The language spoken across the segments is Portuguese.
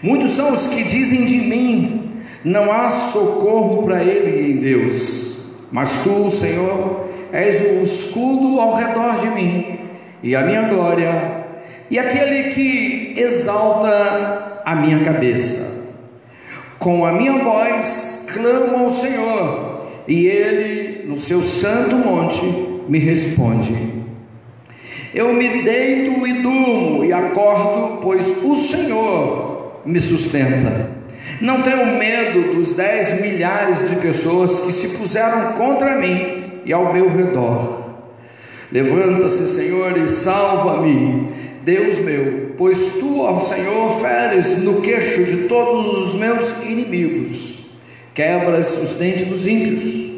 Muitos são os que dizem de mim: não há socorro para ele em Deus. Mas tu, Senhor, és o escudo ao redor de mim, e a minha glória, e aquele que exalta a minha cabeça. Com a minha voz clamo ao Senhor, e ele, no seu santo monte, me responde. Eu me deito e durmo e acordo, pois o Senhor me sustenta. Não tenho medo dos 10 milhares de pessoas que se puseram contra mim e ao meu redor. Levanta-se, Senhor, e salva-me, Deus meu, pois tu, ó Senhor, feres no queixo de todos os meus inimigos, quebras os dentes dos ímpios.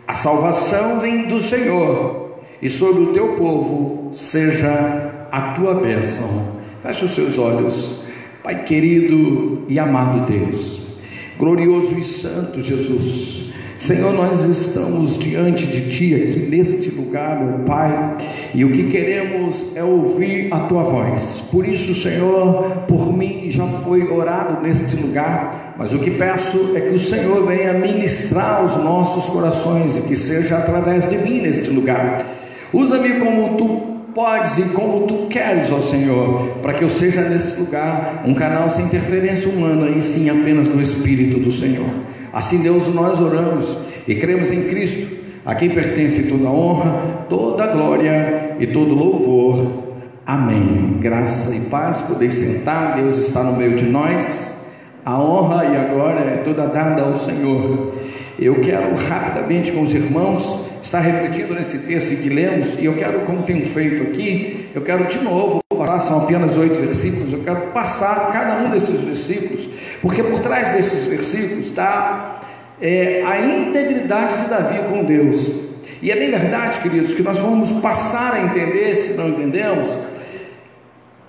A salvação vem do Senhor, e sobre o teu povo seja a tua bênção. Feche os seus olhos. Pai querido e amado Deus, glorioso e santo Jesus, Senhor, nós estamos diante de Ti aqui neste lugar, meu Pai, e o que queremos é ouvir a Tua voz. Por isso, Senhor, por mim já foi orado neste lugar, mas o que peço é que o Senhor venha ministrar os nossos corações e que seja através de mim neste lugar. Usa-me como Tu podes e como tu queres, ó Senhor, para que eu seja nesse lugar um canal sem interferência humana, e sim apenas do Espírito do Senhor. Assim, Deus, nós oramos e cremos em Cristo, a quem pertence toda a honra, toda a glória e todo louvor. Amém. Graça e paz. Podeis sentar, Deus está no meio de nós. A honra e a glória é toda dada ao Senhor. Eu quero rapidamente com os irmãos estar refletindo nesse texto que lemos, e eu quero, como tenho feito aqui, eu quero de novo passar, são apenas 8 versículos, eu quero passar cada um desses versículos, porque por trás desses versículos está a integridade de Davi com Deus. E é bem verdade, queridos, que nós vamos passar a entender, se não entendemos,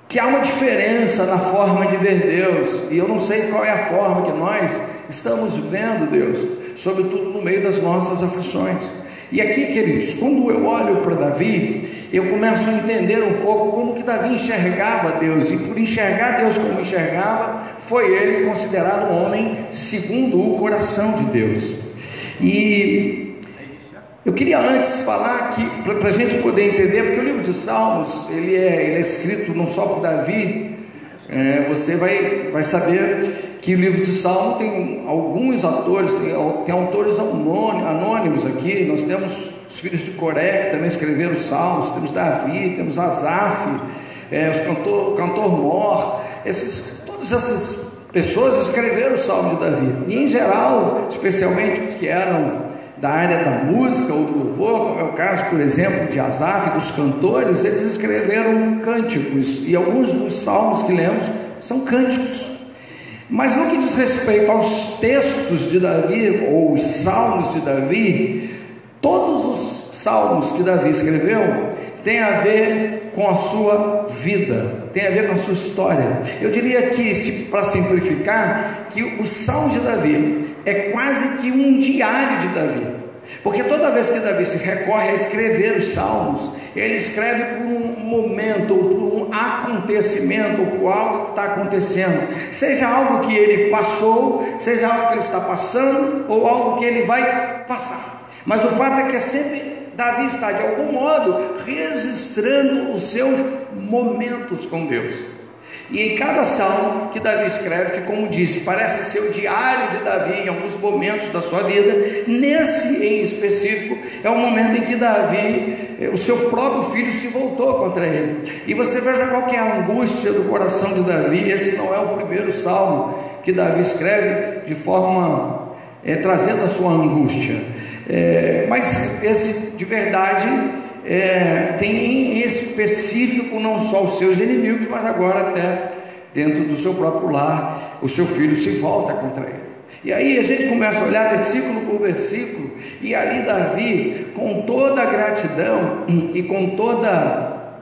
que há uma diferença na forma de ver Deus, e eu não sei qual é a forma que nós estamos vendo Deus, sobretudo no meio das nossas aflições. E aqui, queridos, quando eu olho para Davi, eu começo a entender um pouco como que Davi enxergava Deus, e por enxergar Deus como enxergava, foi ele considerado um homem segundo o coração de Deus. E eu queria antes falar que, para a gente poder entender, porque o livro de Salmos, ele é escrito não só por Davi, você vai saber que o livro de Salmo tem alguns autores, tem autores anônimos aqui. Nós temos os filhos de Coré, que também escreveram os Salmos, temos Davi, temos Asaf, o cantor Mor, todas essas pessoas escreveram o Salmo de Davi, e em geral, especialmente os que eram da área da música ou do louvor, como é o caso, por exemplo, de Asaf, dos cantores, eles escreveram cânticos, e alguns dos salmos que lemos são cânticos. Mas no que diz respeito aos textos de Davi, ou os salmos de Davi, todos os salmos que Davi escreveu têm a ver com a sua vida, tem a ver com a sua história. Eu diria que, para simplificar, que o salmo de Davi é quase que um diário de Davi, porque toda vez que Davi se recorre a escrever os salmos, ele escreve por um momento, ou por um acontecimento, ou por algo que está acontecendo, seja algo que ele passou, seja algo que ele está passando, ou algo que ele vai passar. Mas o fato é que sempre Davi está, de algum modo, registrando os seus momentos com Deus. E em cada salmo que Davi escreve, que, como disse, parece ser o diário de Davi em alguns momentos da sua vida, nesse em específico é o momento em que Davi, o seu próprio filho, se voltou contra ele. E você veja qual que é a angústia do coração de Davi. Esse não é o primeiro salmo que Davi escreve de forma trazendo a sua angústia, mas esse de verdade tem em específico não só os seus inimigos, mas agora até dentro do seu próprio lar, o seu filho se volta contra ele. E aí a gente começa a olhar versículo por versículo, e ali Davi, com toda a gratidão e com toda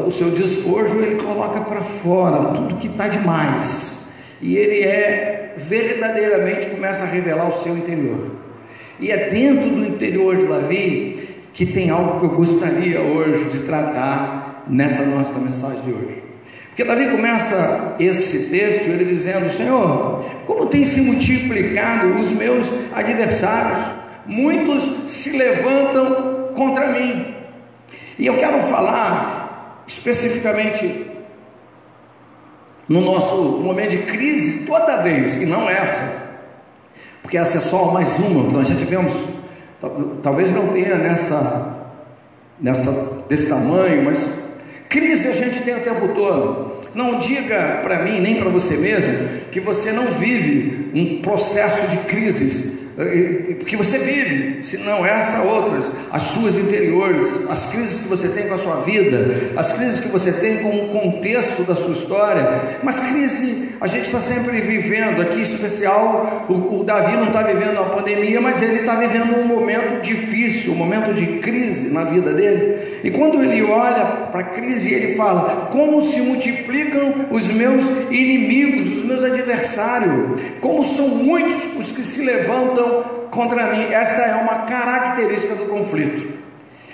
o seu despojo, ele coloca para fora tudo que está demais, e ele verdadeiramente começa a revelar o seu interior. E é dentro do interior de Davi que tem algo que eu gostaria hoje de tratar nessa nossa mensagem de hoje. Porque Davi começa esse texto ele dizendo: Senhor, como tem se multiplicado os meus adversários, muitos se levantam contra mim. E eu quero falar especificamente no nosso momento de crise, toda vez, e não essa, porque essa é só mais uma, nós já tivemos, talvez não tenha desse tamanho, mas crise a gente tem o tempo todo. Não diga para mim, nem para você mesmo, que você não vive um processo de crises, porque você vive, se não essa, outras, as suas interiores, as crises que você tem com a sua vida, as crises que você tem com o contexto da sua história. Mas crise a gente está sempre vivendo. Aqui em especial o Davi não está vivendo uma pandemia, mas ele está vivendo um momento difícil, um momento de crise na vida dele. E quando ele olha para a crise, ele fala: como se multiplicam os meus inimigos, os meus adversários, como são muitos os que se levantam contra mim. Esta é uma característica do conflito.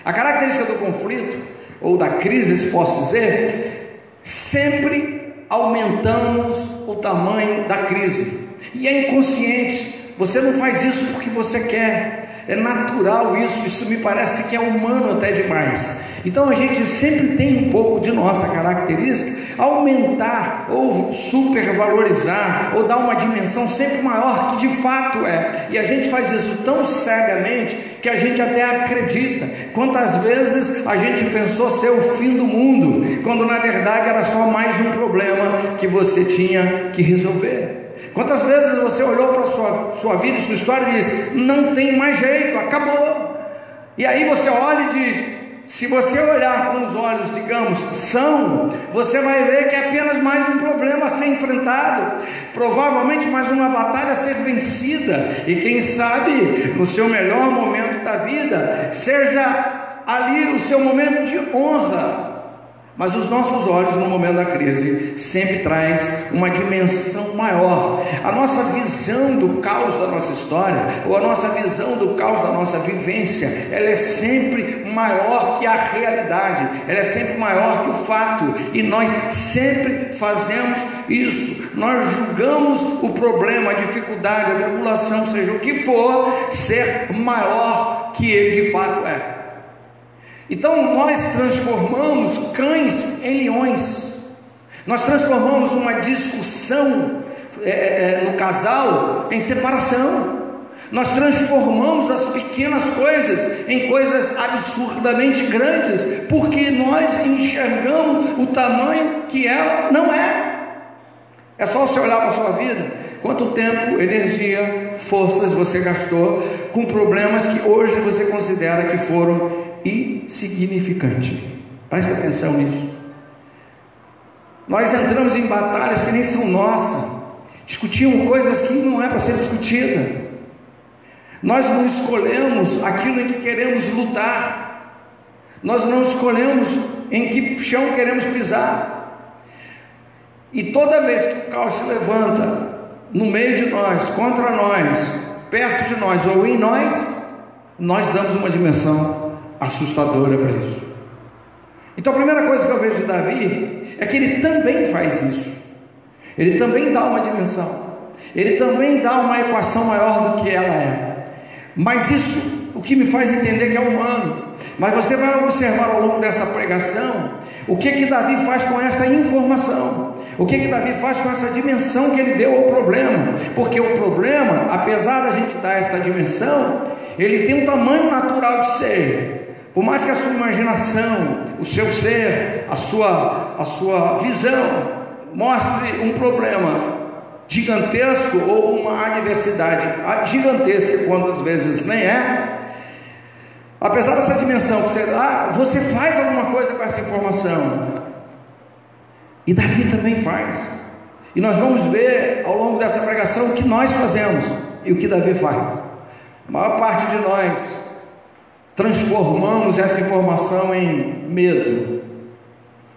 A característica do conflito, ou da crise, se posso dizer, sempre aumentamos o tamanho da crise. E é inconsciente. Você não faz isso porque você quer. É natural isso. Isso me parece que é humano até demais. Então a gente sempre tem um pouco de nossa característica aumentar ou supervalorizar ou dar uma dimensão sempre maior que de fato é. E a gente faz isso tão cegamente que a gente até acredita. Quantas vezes a gente pensou ser o fim do mundo, quando na verdade era só mais um problema que você tinha que resolver. Quantas vezes você olhou para a sua vida e sua história e disse: não tem mais jeito, acabou. E aí você olha e diz: se você olhar com os olhos, digamos, são, você vai ver que é apenas mais um problema a ser enfrentado, provavelmente mais uma batalha a ser vencida, e quem sabe, no seu melhor momento da vida, seja ali o seu momento de honra. Mas os nossos olhos no momento da crise sempre traz uma dimensão maior. A nossa visão do caos da nossa história, ou a nossa visão do caos da nossa vivência, ela é sempre maior que a realidade, ela é sempre maior que o fato, e nós sempre fazemos isso. Nós julgamos o problema, a dificuldade, a tribulação, seja o que for, ser maior que ele de fato é. Então nós transformamos cães em leões. Nós transformamos uma discussão no casal em separação. Nós transformamos as pequenas coisas em coisas absurdamente grandes, porque nós enxergamos o tamanho que ela não é. É só você olhar para a sua vida. Quanto tempo, energia, forças você gastou com problemas que hoje você considera que foram insignificantes. Presta atenção nisso. Nós entramos em batalhas que nem são nossas, discutimos coisas que não é para ser discutida. Nós não escolhemos aquilo em que queremos lutar, nós não escolhemos em que chão queremos pisar. E toda vez que o caos se levanta no meio de nós, contra nós, perto de nós ou em nós damos uma dimensão assustadora para isso. Então a primeira coisa que eu vejo de Davi é que ele também faz isso. Ele também dá uma dimensão, ele também dá uma equação maior do que ela é. Mas isso, o que me faz entender que é humano. Mas você vai observar ao longo dessa pregação o que Davi faz com essa informação, o que Davi faz com essa dimensão que ele deu ao problema. Porque o problema, apesar da gente dar essa dimensão, ele tem um tamanho natural de ser. Por mais que a sua imaginação, o seu ser, a sua visão mostre um problema gigantesco ou uma adversidade gigantesca, quando às vezes nem é, apesar dessa dimensão que você dá, você faz alguma coisa com essa informação. E Davi também faz. E nós vamos ver ao longo dessa pregação o que nós fazemos e o que Davi faz. A maior parte de nós transformamos essa informação em medo.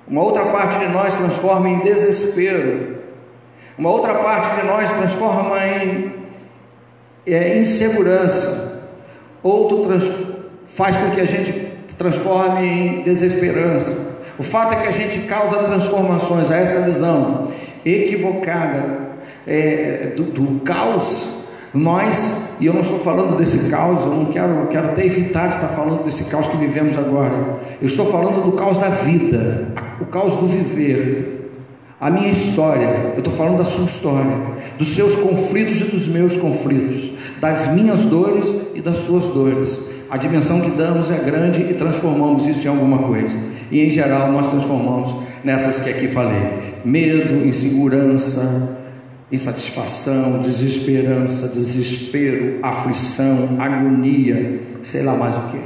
Uma outra parte de nós transforma em desespero. Uma outra parte de nós transforma em insegurança. Outro faz com que a gente transforme em desesperança. O fato é que a gente causa transformações. A esta visão equivocada do caos, e eu não estou falando desse caos, eu não quero até evitar de estar falando desse caos que vivemos agora. Eu estou falando do caos da vida, o caos do viver, a minha história. Eu estou falando da sua história, dos seus conflitos e dos meus conflitos, das minhas dores e das suas dores. A dimensão que damos é grande e transformamos isso em alguma coisa, e em geral nós transformamos nessas que aqui falei: medo, insegurança, insatisfação, desesperança, desespero, aflição, agonia, sei lá mais o que.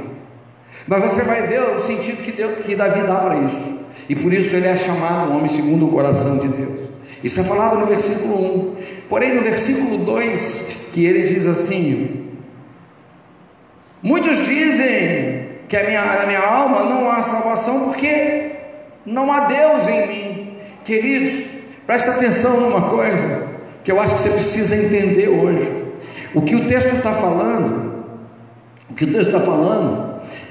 Mas você vai ver o sentido que Davi dá para isso, e por isso ele é chamado um homem segundo o coração de Deus. Isso é falado no versículo 1, porém no versículo 2, que ele diz assim: muitos dizem que na minha alma não há salvação, porque não há Deus em mim. Queridos, presta atenção numa coisa que eu acho que você precisa entender hoje. O que o texto está falando,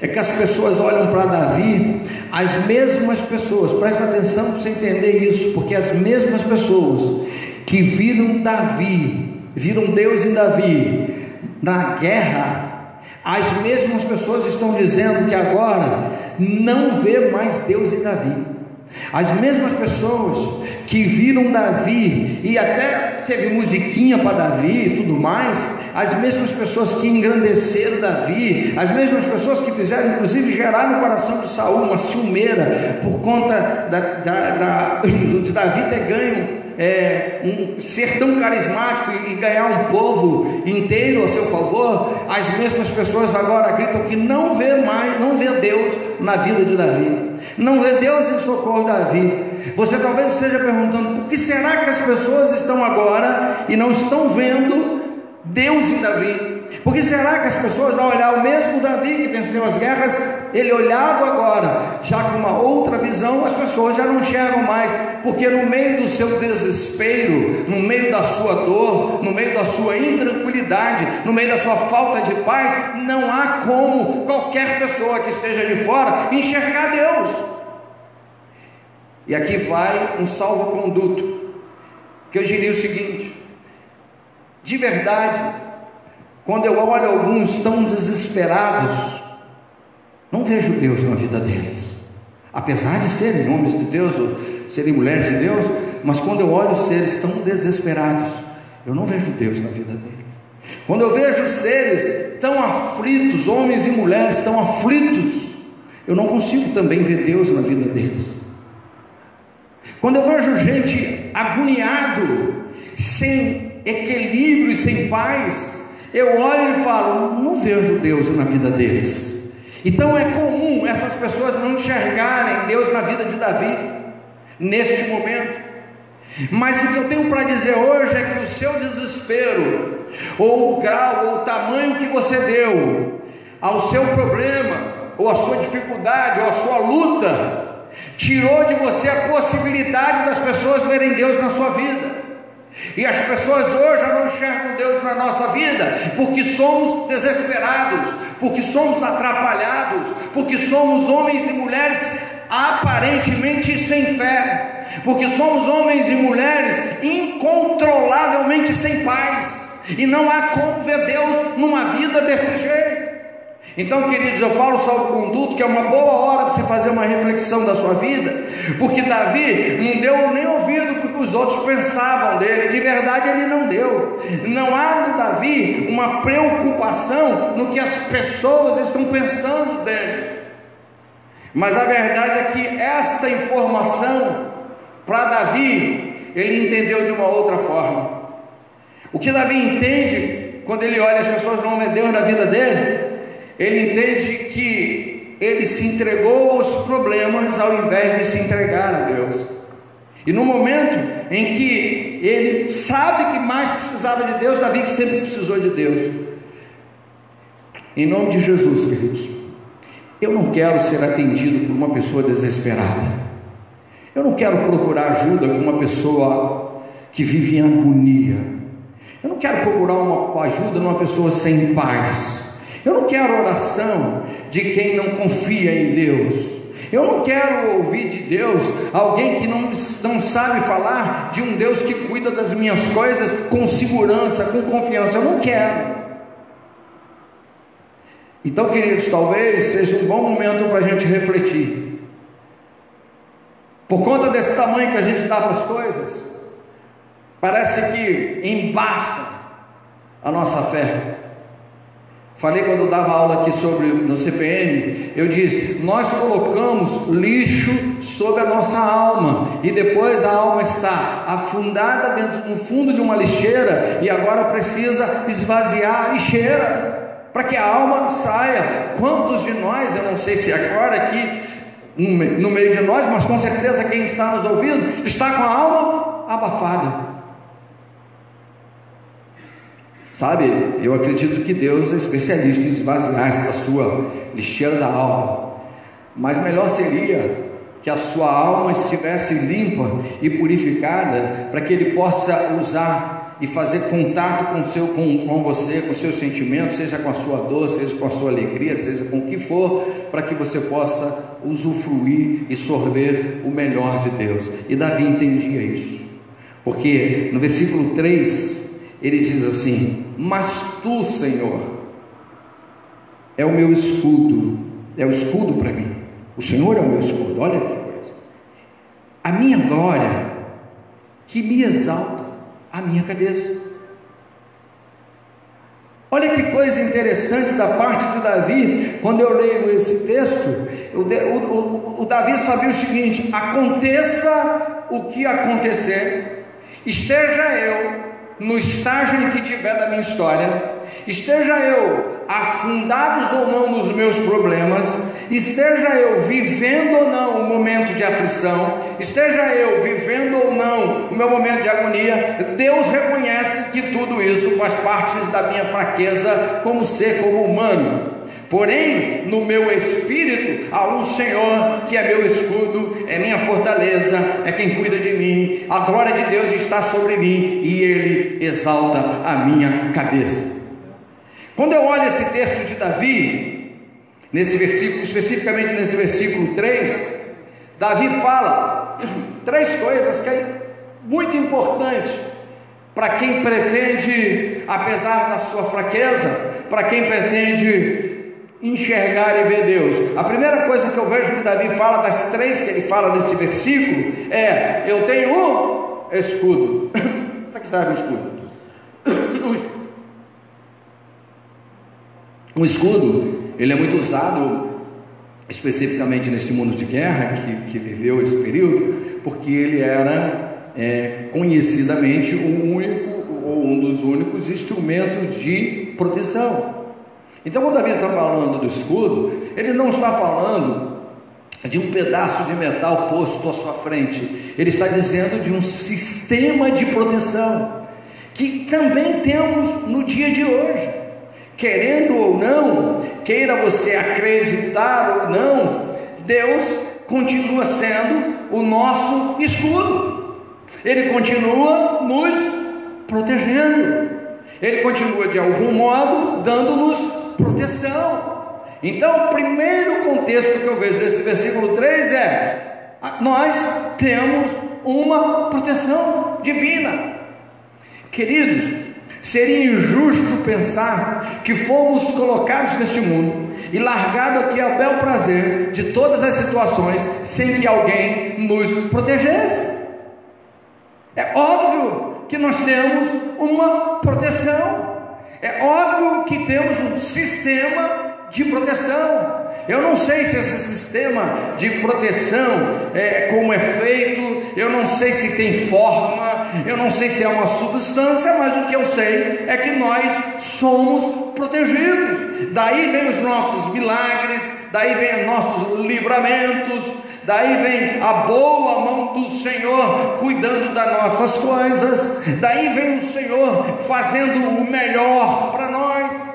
é que as pessoas olham para Davi, as mesmas pessoas, presta atenção para você entender isso, porque as mesmas pessoas que viram Deus em Davi na guerra, as mesmas pessoas estão dizendo que agora não vê mais Deus em Davi. As mesmas pessoas que viram Davi, e até teve musiquinha para Davi e tudo mais, as mesmas pessoas que engrandeceram Davi, as mesmas pessoas que fizeram inclusive gerar no coração de Saul uma ciumeira por conta de Davi ter ganho ser tão carismático e ganhar um povo inteiro a seu favor. As mesmas pessoas agora gritam que não vê Deus na vida de Davi, não vê Deus em socorro de Davi. Você talvez esteja perguntando: por que será que as pessoas estão agora e não estão vendo Deus em Davi? Por que será que as pessoas, ao olhar o mesmo Davi que venceu as guerras, ele olhado agora, já com uma outra visão, as pessoas já não enxergam mais? Porque no meio do seu desespero, no meio da sua dor, no meio da sua intranquilidade, no meio da sua falta de paz, não há como qualquer pessoa que esteja de fora enxergar Deus. E aqui vai um salvo-conduto, que eu diria o seguinte: de verdade, quando eu olho alguns tão desesperados, não vejo Deus na vida deles, apesar de serem homens de Deus ou serem mulheres de Deus, mas quando eu olho seres tão desesperados, eu não vejo Deus na vida deles. Quando eu vejo seres tão aflitos, homens e mulheres tão aflitos, eu não consigo também ver Deus na vida deles. Quando eu vejo gente agoniado, sem equilíbrio e sem paz, eu olho e falo: não vejo Deus na vida deles. Então é comum essas pessoas não enxergarem Deus na vida de Davi neste momento. Mas o que eu tenho para dizer hoje é que o seu desespero, ou o grau, ou o tamanho que você deu ao seu problema, ou a sua dificuldade, ou a sua luta, tirou de você a possibilidade das pessoas verem Deus na sua vida. E as pessoas hoje já não enxergam Deus na nossa vida, porque somos desesperados, porque somos atrapalhados, porque somos homens e mulheres aparentemente sem fé, porque somos homens e mulheres incontrolavelmente sem paz, e não há como ver Deus numa vida desse jeito. Então, queridos, eu falo salvo-conduto, que é uma boa hora para você fazer uma reflexão da sua vida, porque Davi não deu nem ouvido para o que os outros pensavam dele. De verdade ele não deu. Não há no Davi uma preocupação no que as pessoas estão pensando dele, mas a verdade é que esta informação, para Davi, ele entendeu de uma outra forma. O que Davi entende quando ele olha as pessoas não vê Deus na vida dele? Ele entende que ele se entregou aos problemas ao invés de se entregar a Deus. E no momento em que ele sabe que mais precisava de Deus, Davi que sempre precisou de Deus. Em nome de Jesus, queridos, eu não quero ser atendido por uma pessoa desesperada. Eu não quero procurar ajuda com uma pessoa que vive em agonia. Eu não quero procurar uma ajuda numa pessoa sem paz. Eu não quero oração de quem não confia em Deus. Eu não quero ouvir de Deus alguém que não sabe falar de um Deus que cuida das minhas coisas com segurança, com confiança. Eu não quero. Então, queridos, talvez seja um bom momento para a gente refletir. Por conta desse tamanho que a gente dá para as coisas, parece que embaça a nossa fé. Falei quando eu dava aula aqui no CPM, eu disse: nós colocamos lixo sobre a nossa alma, e depois a alma está afundada no fundo de uma lixeira, e agora precisa esvaziar a lixeira, para que a alma saia. Quantos de nós, eu não sei se agora aqui, no meio de nós, mas com certeza quem está nos ouvindo, está com a alma abafada. Sabe, eu acredito que Deus é especialista em esvaziar essa sua lixeira da alma, mas melhor seria que a sua alma estivesse limpa e purificada, para que Ele possa usar e fazer contato com você, com os seus sentimentos, seja com a sua dor, seja com a sua alegria, seja com o que for, para que você possa usufruir e sorver o melhor de Deus. E Davi entendia isso, porque no versículo 3, ele diz assim: mas tu, Senhor, é o meu escudo, é o escudo para mim. O Senhor é o meu escudo. Olha que coisa. A minha glória que me exalta a minha cabeça. Olha que coisa interessante da parte de Davi. Quando eu leio esse texto, o Davi sabia o seguinte: aconteça o que acontecer, esteja eu no estágio em que tiver da minha história, esteja eu afundados ou não nos meus problemas, esteja eu vivendo ou não um momento de aflição, esteja eu vivendo ou não o meu momento de agonia, Deus reconhece que tudo isso faz parte da minha fraqueza como ser, como humano. Porém, no meu espírito há um Senhor que é meu escudo, é minha fortaleza, é quem cuida de mim. A glória de Deus está sobre mim e Ele exalta a minha cabeça. Quando eu olho esse texto de Davi, nesse versículo, especificamente nesse versículo 3, Davi fala 3 coisas que é muito importante para quem pretende, apesar da sua fraqueza, para quem pretende enxergar e ver Deus. A primeira coisa que eu vejo que Davi fala, das 3 que ele fala neste versículo, é: eu tenho um escudo. Para que serve o escudo? Um escudo, ele é muito usado especificamente neste mundo de guerra que viveu esse período, porque ele era conhecidamente o único ou um dos únicos instrumentos de proteção. Então, quando Davi está falando do escudo, ele não está falando de um pedaço de metal posto à sua frente, ele está dizendo de um sistema de proteção, que também temos no dia de hoje. Querendo ou não, queira você acreditar ou não, Deus continua sendo o nosso escudo, Ele continua nos protegendo, Ele continua de algum modo dando-nos proteção. Então, o primeiro contexto que eu vejo desse versículo 3 é: nós temos uma proteção divina. Queridos, seria injusto pensar que fomos colocados neste mundo e largado aqui ao bel prazer de todas as situações sem que alguém nos protegesse. É óbvio que nós temos uma proteção, é óbvio que temos um sistema de proteção. Eu não sei se esse sistema de proteção como é feito, eu não sei se tem forma, eu não sei se é uma substância, mas o que eu sei é que nós somos protegidos. Daí vem os nossos milagres, daí vem os nossos livramentos, daí vem a boa mão do Senhor cuidando das nossas coisas, daí vem o Senhor fazendo o melhor para nós.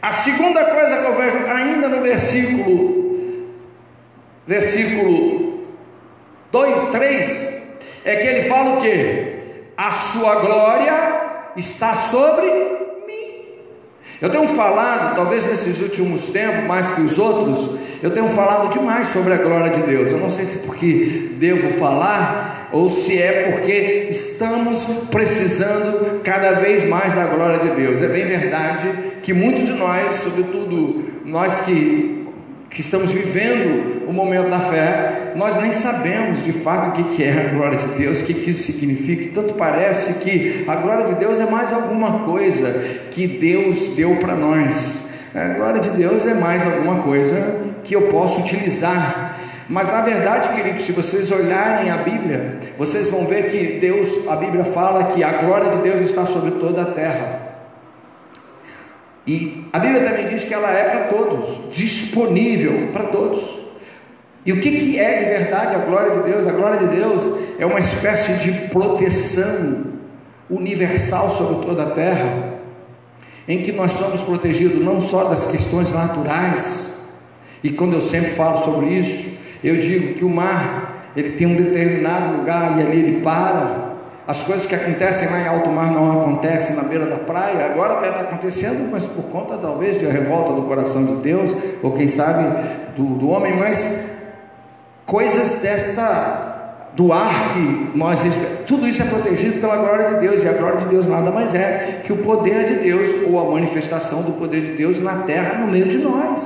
A segunda coisa que eu vejo ainda no versículo 2, 3, é que ele fala o quê? A sua glória está sobre mim. Eu tenho falado, talvez nesses últimos tempos, mais que os outros, eu tenho falado demais sobre a glória de Deus. Eu não sei se porque devo falar, ou se é porque estamos precisando cada vez mais da glória de Deus. É bem verdade que muitos de nós, sobretudo nós que estamos vivendo o momento da fé, nós nem sabemos de fato o que é a glória de Deus, o que isso significa. Tanto parece que a glória de Deus é mais alguma coisa que Deus deu para nós. A glória de Deus é mais alguma coisa que eu posso utilizar. Mas na verdade, queridos, se vocês olharem a Bíblia, vocês vão ver que Deus, a Bíblia fala que a glória de Deus está sobre toda a terra. E a Bíblia também diz que ela é para todos, disponível para todos. E o que é de verdade a glória de Deus? A glória de Deus é uma espécie de proteção universal sobre toda a terra, em que nós somos protegidos não só das questões naturais. E quando eu sempre falo sobre isso, eu digo que o mar, ele tem um determinado lugar e ali ele para. As coisas que acontecem lá em alto mar não acontecem na beira da praia. Agora está acontecendo, mas por conta talvez da revolta do coração de Deus, ou quem sabe do homem. Mas coisas do ar que nós respiramos, tudo isso é protegido pela glória de Deus. E a glória de Deus nada mais é que o poder de Deus, ou a manifestação do poder de Deus na terra, no meio de nós.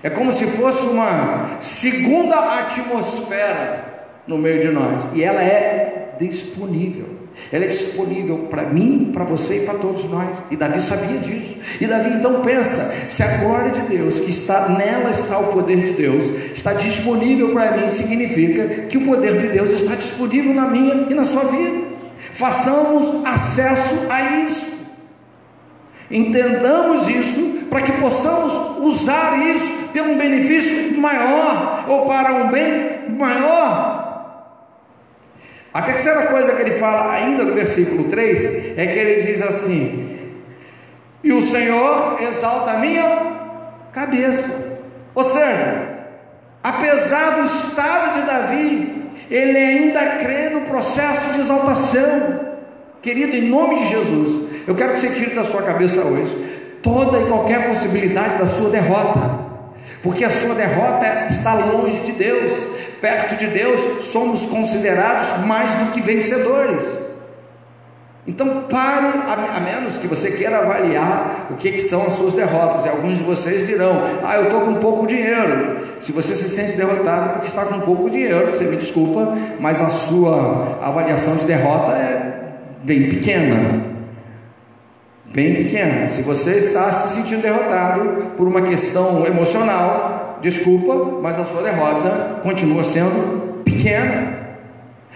É como se fosse uma segunda atmosfera no meio de nós, e ela é disponível. Ela é disponível para mim, para você e para todos nós. E Davi sabia disso. E Davi então pensa: se a glória de Deus, que está nela, está o poder de Deus, está disponível para mim, significa que o poder de Deus está disponível na minha e na sua vida. Façamos acesso a isso. Entendamos isso, para que possamos usar isso pelo um benefício maior, ou para um bem maior. A terceira coisa que ele fala ainda no versículo 3, é que ele diz assim: e o Senhor exalta a minha cabeça. Ou seja, apesar do estado de Davi, ele ainda crê no processo de exaltação. Querido, em nome de Jesus, eu quero que você tire da sua cabeça hoje toda e qualquer possibilidade da sua derrota, porque a sua derrota está longe de Deus. Perto de Deus somos considerados mais do que vencedores. Então pare, a menos que você queira avaliar o que são as suas derrotas. E alguns de vocês dirão: eu estou com pouco dinheiro. Se você se sente derrotado porque está com pouco dinheiro, você me desculpa, mas a sua avaliação de derrota é bem pequena. Bem pequena. Se você está se sentindo derrotado por uma questão emocional, desculpa, mas a sua derrota continua sendo pequena,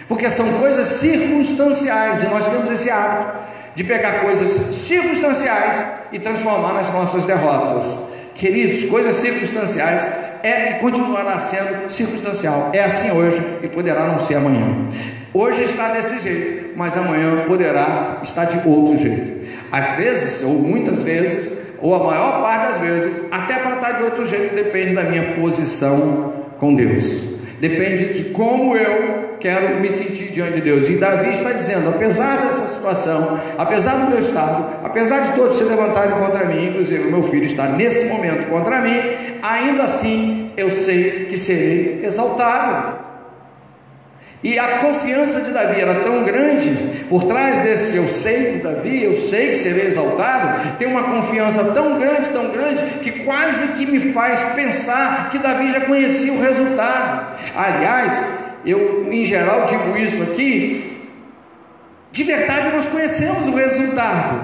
porque são coisas circunstanciais, e nós temos esse hábito de pegar coisas circunstanciais e transformar nas nossas derrotas. Queridos, coisas circunstanciais é e continuará sendo circunstancial. É assim hoje e poderá não ser amanhã. Hoje está desse jeito, mas amanhã poderá estar de outro jeito. Às vezes, ou muitas vezes, ou a maior parte das vezes, até para estar de outro jeito, depende da minha posição com Deus. Depende de como eu quero me sentir diante de Deus. E Davi está dizendo: apesar dessa situação, apesar do meu estado, apesar de todos se levantarem contra mim, inclusive o meu filho está nesse momento contra mim, ainda assim eu sei que serei exaltado. E a confiança de Davi era tão grande, por trás desse eu sei de Davi, eu sei que serei exaltado, tem uma confiança tão grande, que quase que me faz pensar que Davi já conhecia o resultado. Aliás, eu em geral digo isso aqui, de verdade nós conhecemos o resultado.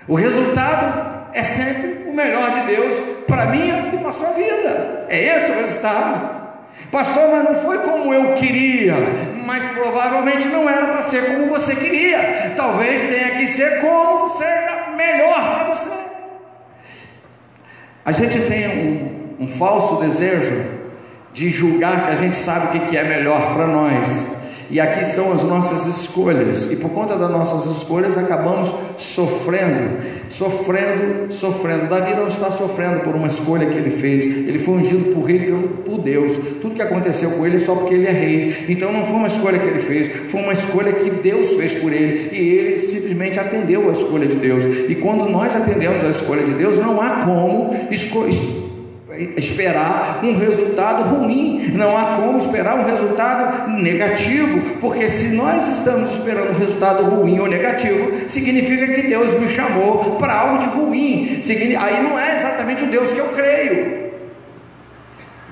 O resultado é sempre o melhor de Deus para mim e para a sua vida. É esse o resultado. Pastor, mas não foi como eu queria, mas provavelmente não era para ser como você queria. Talvez tenha que ser como seja melhor para você. A gente tem um falso desejo de julgar que a gente sabe o que é melhor para nós. E aqui estão as nossas escolhas, e por conta das nossas escolhas acabamos sofrendo. Davi não está sofrendo por uma escolha que ele fez, ele foi ungido por rei por Deus. Tudo que aconteceu com ele é só porque ele é rei. Então não foi uma escolha que ele fez, foi uma escolha que Deus fez por ele, e ele simplesmente atendeu a escolha de Deus. E quando nós atendemos a escolha de Deus, não há como esperar um resultado ruim, não há como esperar um resultado negativo, porque se nós estamos esperando um resultado ruim ou negativo, significa que Deus me chamou para algo de ruim. Aí não é exatamente o Deus que eu creio.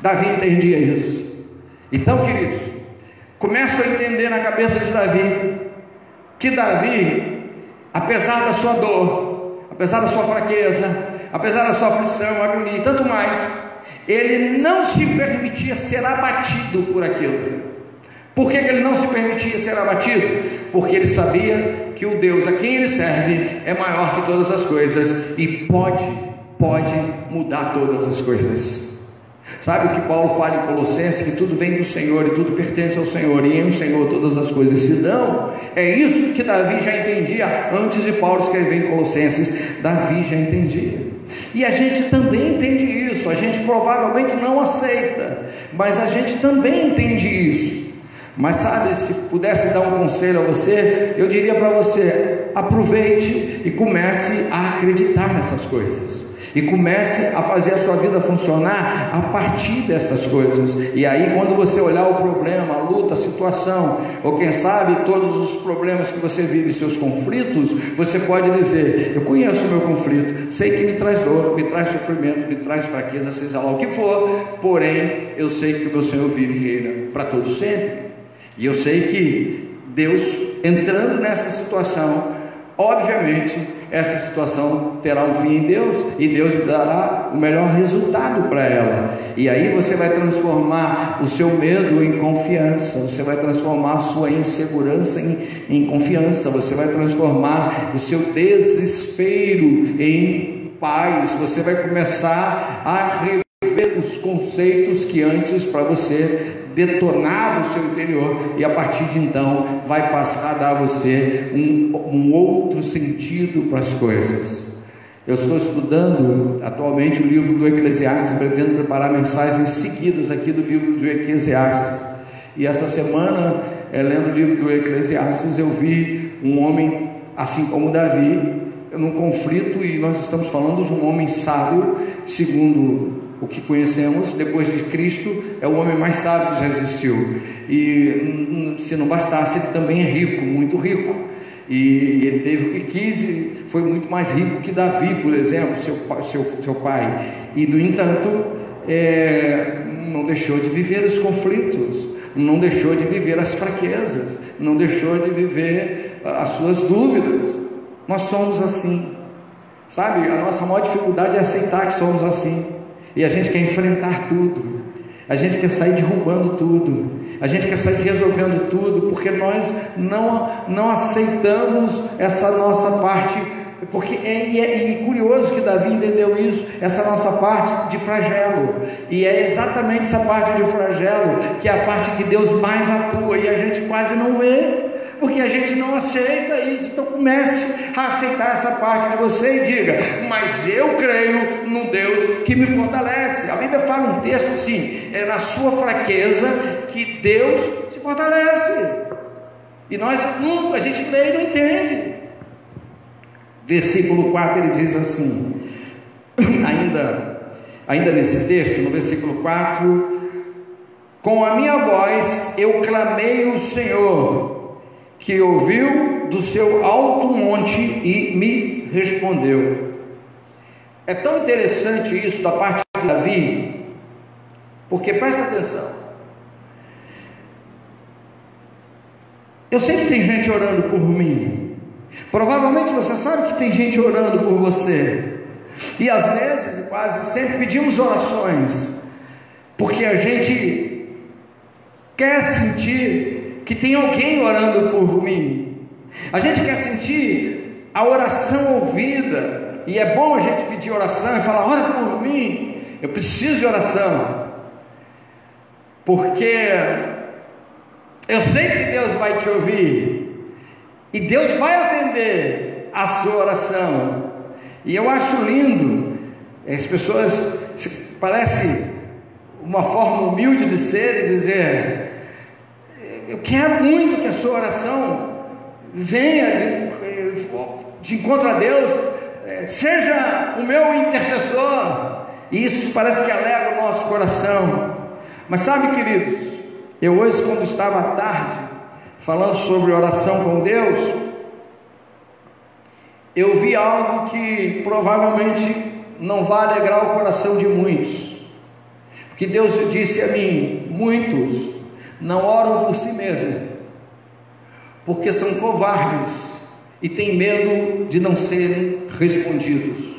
Davi entendia isso. Então, queridos, começo a entender na cabeça de Davi que Davi, apesar da sua dor, apesar da sua fraqueza, apesar da sua aflição, agonia e tanto mais, ele não se permitia ser abatido por aquilo. Por que ele não se permitia ser abatido? Porque ele sabia que o Deus a quem ele serve é maior que todas as coisas e pode mudar todas as coisas. Sabe o que Paulo fala em Colossenses? Que tudo vem do Senhor e tudo pertence ao Senhor, e em o Senhor todas as coisas se dão. É isso que Davi já entendia antes de Paulo escrever em Colossenses. Davi já entendia, e a gente também entende isso. A gente provavelmente não aceita, mas a gente também entende isso. Mas sabe, se pudesse dar um conselho a você, eu diria para você: aproveite e comece a acreditar nessas coisas, e comece a fazer a sua vida funcionar a partir destas coisas. E aí, quando você olhar o problema, a luta, a situação, ou quem sabe todos os problemas que você vive, seus conflitos, você pode dizer: eu conheço o meu conflito, sei que me traz dor, me traz sofrimento, me traz fraqueza, seja lá o que for, porém eu sei que o meu Senhor vive e reina para todo sempre. E eu sei que Deus, entrando nessa situação, obviamente essa situação terá um fim em Deus, e Deus dará o melhor resultado para ela. E aí você vai transformar o seu medo em confiança, você vai transformar a sua insegurança em confiança, você vai transformar o seu desespero em paz, você vai começar a rever os conceitos que antes para você detonava o seu interior, e a partir de então vai passar a dar a você um outro sentido para as coisas. Eu estou estudando atualmente o livro do Eclesiastes, pretendo preparar mensagens seguidas aqui do livro do Eclesiastes, e essa semana, lendo o livro do Eclesiastes, eu vi um homem assim como Davi, num conflito, e nós estamos falando de um homem sábio, segundo o que conhecemos, depois de Cristo, é o homem mais sábio que já existiu. E se não bastasse, ele também é rico, muito rico. E ele teve o que quis, e foi muito mais rico que Davi, por exemplo, seu pai. E, no entanto, não deixou de viver os conflitos, não deixou de viver as fraquezas, não deixou de viver as suas dúvidas. Nós somos assim, sabe? A nossa maior dificuldade é aceitar que somos assim. E a gente quer enfrentar tudo, a gente quer sair derrubando tudo, a gente quer sair resolvendo tudo, porque nós não aceitamos essa nossa parte, porque é curioso que Davi entendeu isso, essa nossa parte de flagelo, e é exatamente essa parte de flagelo que é a parte que Deus mais atua, e a gente quase não vê, porque a gente não aceita isso. Então comece a aceitar essa parte de você e diga: mas eu creio num Deus que me fortalece. A Bíblia fala um texto assim: é na sua fraqueza que Deus se fortalece. E a gente lê e não entende. Versículo 4 ele diz assim, ainda nesse texto, no versículo 4: com a minha voz eu clamei ao Senhor, que ouviu do seu alto monte e me respondeu. É tão interessante isso da parte de Davi, porque presta atenção, eu sei que tem gente orando por mim, provavelmente você sabe que tem gente orando por você, e às vezes, quase sempre, pedimos orações, porque a gente quer sentir que tem alguém orando por mim, a gente quer sentir a oração ouvida, e é bom a gente pedir oração e falar: ora por mim, eu preciso de oração, porque Eu sei que Deus vai te ouvir, e Deus vai atender a sua oração. E eu acho lindo, as pessoas, parece uma forma humilde de ser e dizer: eu quero muito que a sua oração venha de encontro a Deus, seja o meu intercessor. E isso parece que alegra o nosso coração. Mas sabe, queridos, eu hoje, quando estava à tarde falando sobre oração com Deus, eu vi algo que provavelmente não vai alegrar o coração de muitos. Porque Deus disse a mim: muitos não oram por si mesmos, porque são covardes e têm medo de não serem respondidos.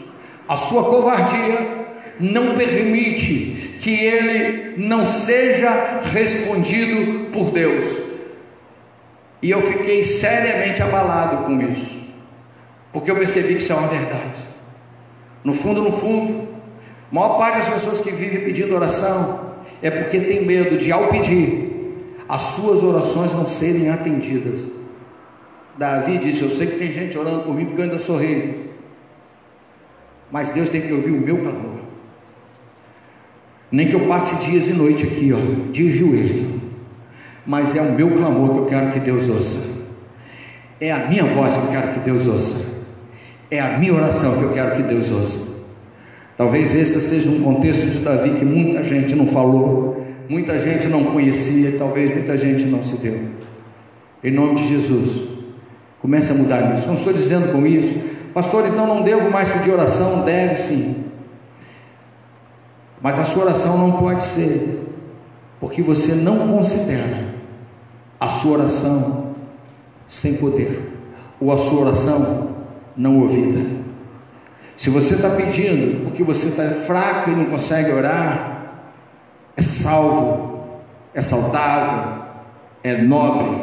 A sua covardia não permite que ele não seja respondido por Deus. E eu fiquei seriamente abalado com isso, porque eu percebi que isso é uma verdade. No fundo, a maior parte das pessoas que vivem pedindo oração é porque tem medo de, ao pedir, as suas orações não serem atendidas. Davi disse: eu sei que tem gente orando por mim porque eu ainda sou rei, mas Deus tem que ouvir o meu clamor. Nem que eu passe dias e noite aqui, de joelho, mas é o meu clamor que eu quero que Deus ouça, é a minha voz que eu quero que Deus ouça, é a minha oração que eu quero que Deus ouça. Talvez esse seja um contexto de Davi que muita gente não falou, muita gente não conhecia, talvez muita gente não se deu. Em nome de Jesus, comece a mudar isso. Não estou dizendo com isso: pastor, então não devo mais pedir oração. Deve sim, mas a sua oração não pode ser porque você não considera a sua oração sem poder, ou a sua oração não ouvida. Se você está pedindo porque você está fraco e não consegue orar, é salvo, é saudável, é nobre.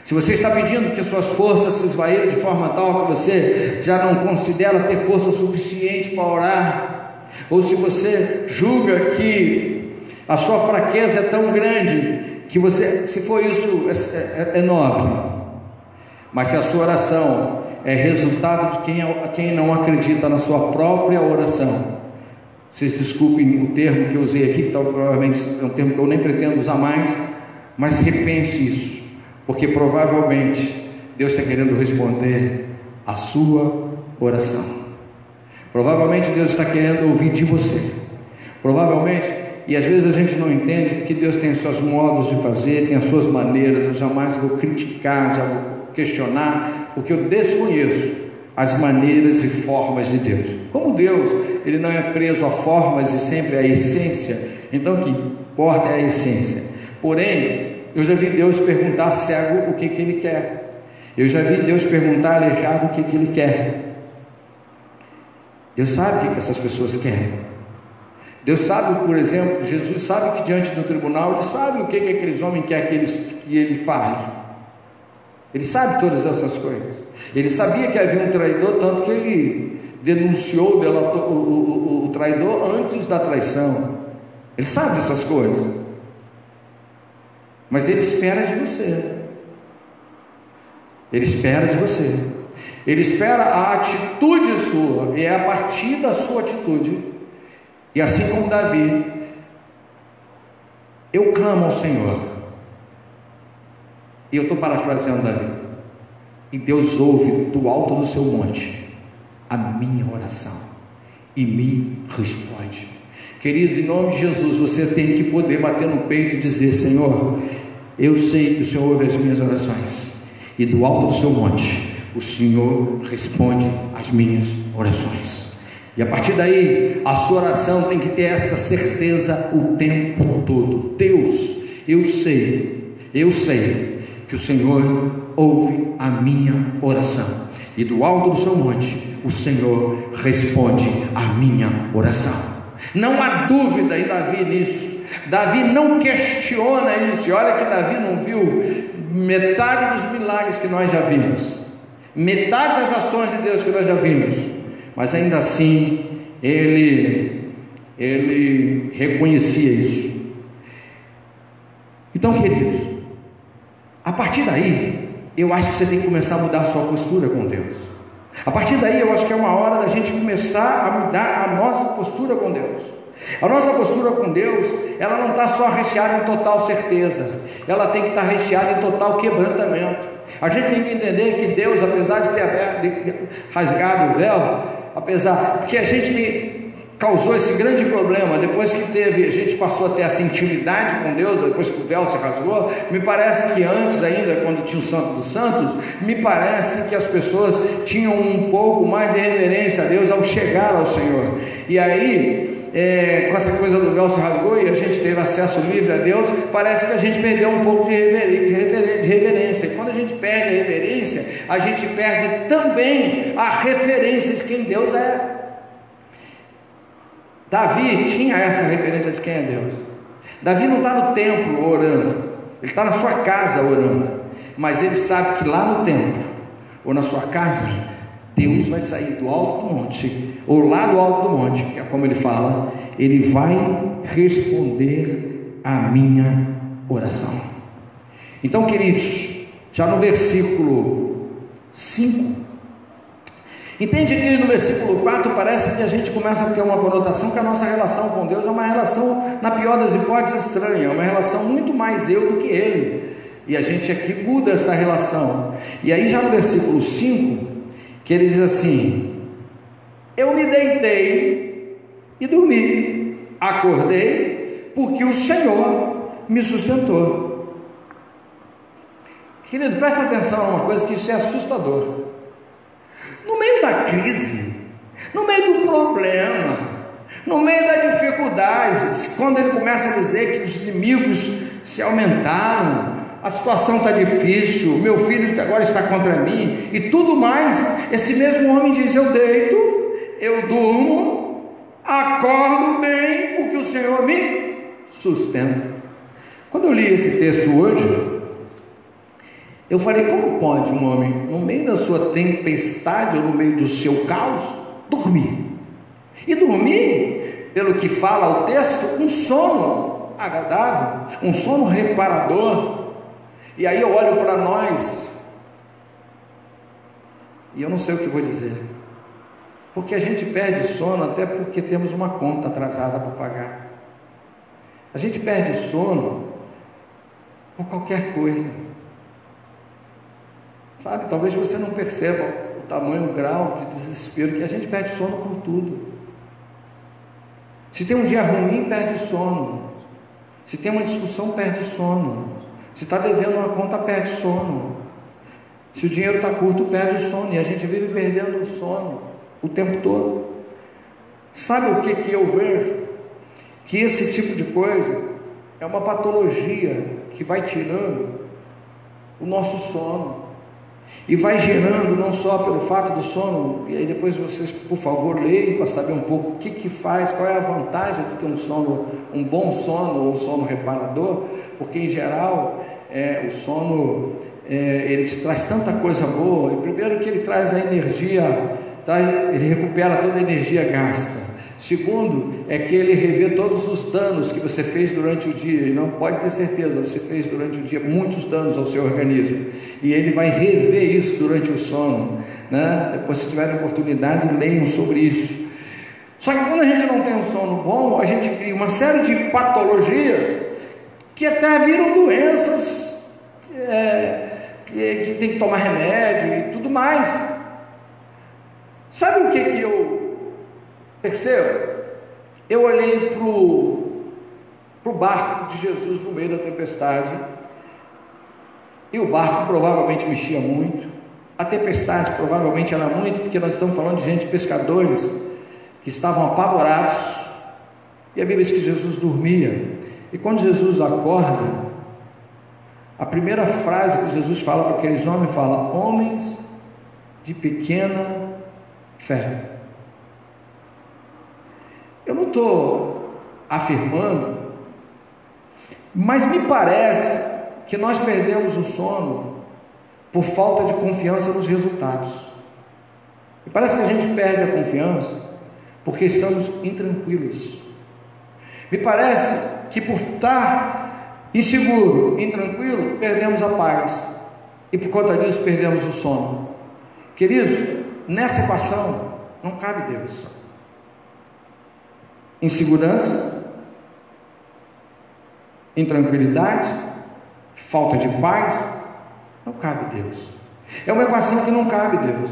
Se você está pedindo porque suas forças se esvaíram de forma tal que você já não considera ter força suficiente para orar, ou se você julga que a sua fraqueza é tão grande que você, se for isso, é nobre. Mas se a sua oração é resultado de quem não acredita na sua própria oração, vocês desculpem o termo que eu usei aqui, que provavelmente é um termo que eu nem pretendo usar mais, mas repense isso, porque provavelmente Deus está querendo responder a sua oração. Provavelmente Deus está querendo ouvir de você. Provavelmente, e às vezes a gente não entende, porque Deus tem os seus modos de fazer, tem as suas maneiras. Eu jamais vou criticar, já vou questionar, porque eu desconheço as maneiras e formas de Deus. Como Deus, Ele não é preso a formas e sempre a essência, então o que importa é a essência. Porém, eu já vi Deus perguntar a cego o que Ele quer. Eu já vi Deus perguntar a aleijado o que Ele quer. Deus sabe o que essas pessoas querem. Deus sabe, por exemplo, Jesus sabe que diante do tribunal, Ele sabe o que aqueles homens querem que Ele fale. Ele sabe todas essas coisas. Ele sabia que havia um traidor, tanto que Ele denunciou o traidor antes da traição. Ele sabe dessas coisas. Mas Ele espera de você. Ele espera de você. Ele espera a atitude sua, e é a partir da sua atitude. E assim como Davi, eu clamo ao Senhor, e eu estou parafraseando Davi, e Deus ouve do alto do seu monte a minha oração e me responde. Querido, em nome de Jesus, você tem que poder bater no peito e dizer: Senhor, eu sei que o Senhor ouve as minhas orações, e do alto do seu monte o Senhor responde às minhas orações. E a partir daí, a sua oração tem que ter esta certeza o tempo todo: Deus, eu sei que o Senhor ouve a minha oração, e do alto do seu monte o Senhor responde a minha oração. Não há dúvida em Davi nisso. Davi não questiona isso. E olha que Davi não viu metade dos milagres que nós já vimos, metade das ações de Deus que nós já vimos, mas ainda assim ele reconhecia isso. Então, queridos, A partir daí, eu acho que você tem que começar a mudar a sua postura com Deus. A partir daí, eu acho que é uma hora da gente começar a mudar a nossa postura com Deus. A nossa postura com Deus, ela não está só recheada em total certeza, ela tem que estar recheada em total quebrantamento. A gente tem que entender que Deus, apesar de ter rasgado o véu, porque a gente causou esse grande problema, depois que a gente passou a ter essa intimidade com Deus, depois que o véu se rasgou, me parece que antes ainda, quando tinha o Santo dos Santos, me parece que as pessoas tinham um pouco mais de reverência a Deus ao chegar ao Senhor, e aí, com essa coisa do véu se rasgou e a gente teve acesso livre a Deus, parece que a gente perdeu um pouco de reverência, e quando a gente perde a reverência, a gente perde também a referência de quem Deus é. Davi tinha essa referência de quem é Deus. Davi não está no templo orando, ele está na sua casa orando, mas ele sabe que lá no templo, ou na sua casa, Deus vai sair do alto do monte, ou lá do alto do monte, que é como ele fala, ele vai responder a minha oração. Então, queridos, já no versículo 5, entende que no versículo 4 parece que a gente começa a ter uma conotação que a nossa relação com Deus é uma relação, na pior das hipóteses, estranha, é uma relação muito mais eu do que ele, e a gente aqui muda essa relação. E aí já no versículo 5, que ele diz assim: eu me deitei e dormi, acordei porque o Senhor me sustentou. Querido, presta atenção numa coisa, que isso é assustador. No meio da crise, no meio do problema, no meio da dificuldade, quando ele começa a dizer que os inimigos se aumentaram, a situação está difícil, meu filho agora está contra mim e tudo mais, esse mesmo homem diz: eu deito, eu durmo, acordo bem, porque o Senhor me sustenta. Quando eu li esse texto hoje, eu falei: como pode um homem, no meio da sua tempestade, ou no meio do seu caos, dormir? E dormir, pelo que fala o texto, um sono agradável, um sono reparador. E aí eu olho para nós, e eu não sei o que vou dizer, porque a gente perde sono até porque temos uma conta atrasada para pagar. A gente perde sono por qualquer coisa, sabe? Talvez você não perceba o tamanho, o grau de desespero que a gente perde sono por tudo. Se tem um dia ruim, perde sono. Se tem uma discussão, perde sono. Se está devendo uma conta, perde sono. Se o dinheiro está curto, perde sono. E a gente vive perdendo o sono o tempo todo. Sabe o que eu vejo? Que esse tipo de coisa é uma patologia que vai tirando o nosso sono. E vai gerando, não só pelo fato do sono, e aí depois vocês, por favor, leiam para saber um pouco o que faz, qual é a vantagem de ter um sono, um bom sono, ou um sono reparador, porque em geral, o sono, ele traz tanta coisa boa. E primeiro que ele traz a energia, ele recupera toda a energia gasta. Segundo, é que ele revê todos os danos que você fez durante o dia, e não pode ter certeza, você fez durante o dia muitos danos ao seu organismo, e ele vai rever isso durante o sono, né? Depois, se tiverem oportunidade, leiam sobre isso. Só que quando a gente não tem um sono bom, a gente cria uma série de patologias que até viram doenças, que tem que tomar remédio e tudo mais. Sabe o que eu percebo? Eu olhei para o barco de Jesus no meio da tempestade, e o barco provavelmente mexia muito, a tempestade provavelmente era muito, porque nós estamos falando de gente, pescadores, que estavam apavorados, e a Bíblia diz que Jesus dormia, e quando Jesus acorda, a primeira frase que Jesus fala para aqueles homens, fala: homens de pequena fé. Eu não estou afirmando, mas me parece que nós perdemos o sono por falta de confiança nos resultados. Me parece que a gente perde a confiança porque estamos intranquilos. Me parece que por estar inseguro, intranquilo, perdemos a paz, e por conta disso perdemos o sono. Queridos, nessa equação não cabe Deus. Insegurança, intranquilidade, falta de paz, não cabe Deus. É uma equação que não cabe Deus.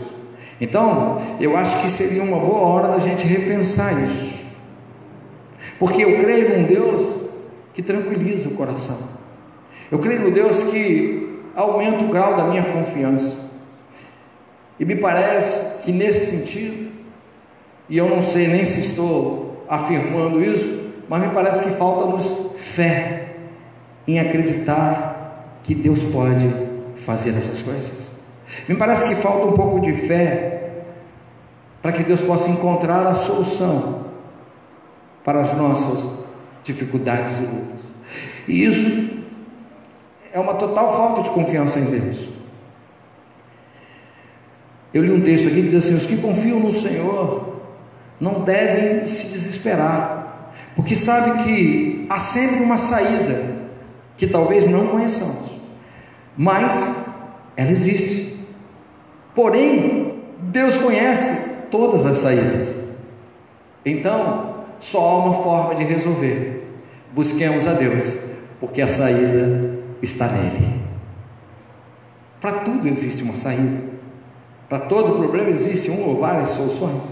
Então, eu acho que seria uma boa hora da gente repensar isso, porque eu creio num Deus que tranquiliza o coração. Eu creio no Deus que aumenta o grau da minha confiança. E me parece que nesse sentido, e eu não sei nem se estou afirmando isso, mas me parece que falta-nos fé em acreditar que Deus pode fazer essas coisas. Me parece que falta um pouco de fé para que Deus possa encontrar a solução para as nossas dificuldades e lutas. E isso é uma total falta de confiança em Deus. Eu li um texto aqui que diz assim: os que confiam no Senhor não devem se desesperar, porque sabe que há sempre uma saída que talvez não conheçamos, mas ela existe. Porém, Deus conhece todas as saídas. Então, só há uma forma de resolver: busquemos a Deus, porque a saída está nele. Para tudo existe uma saída. Para todo problema existe uma ou várias soluções.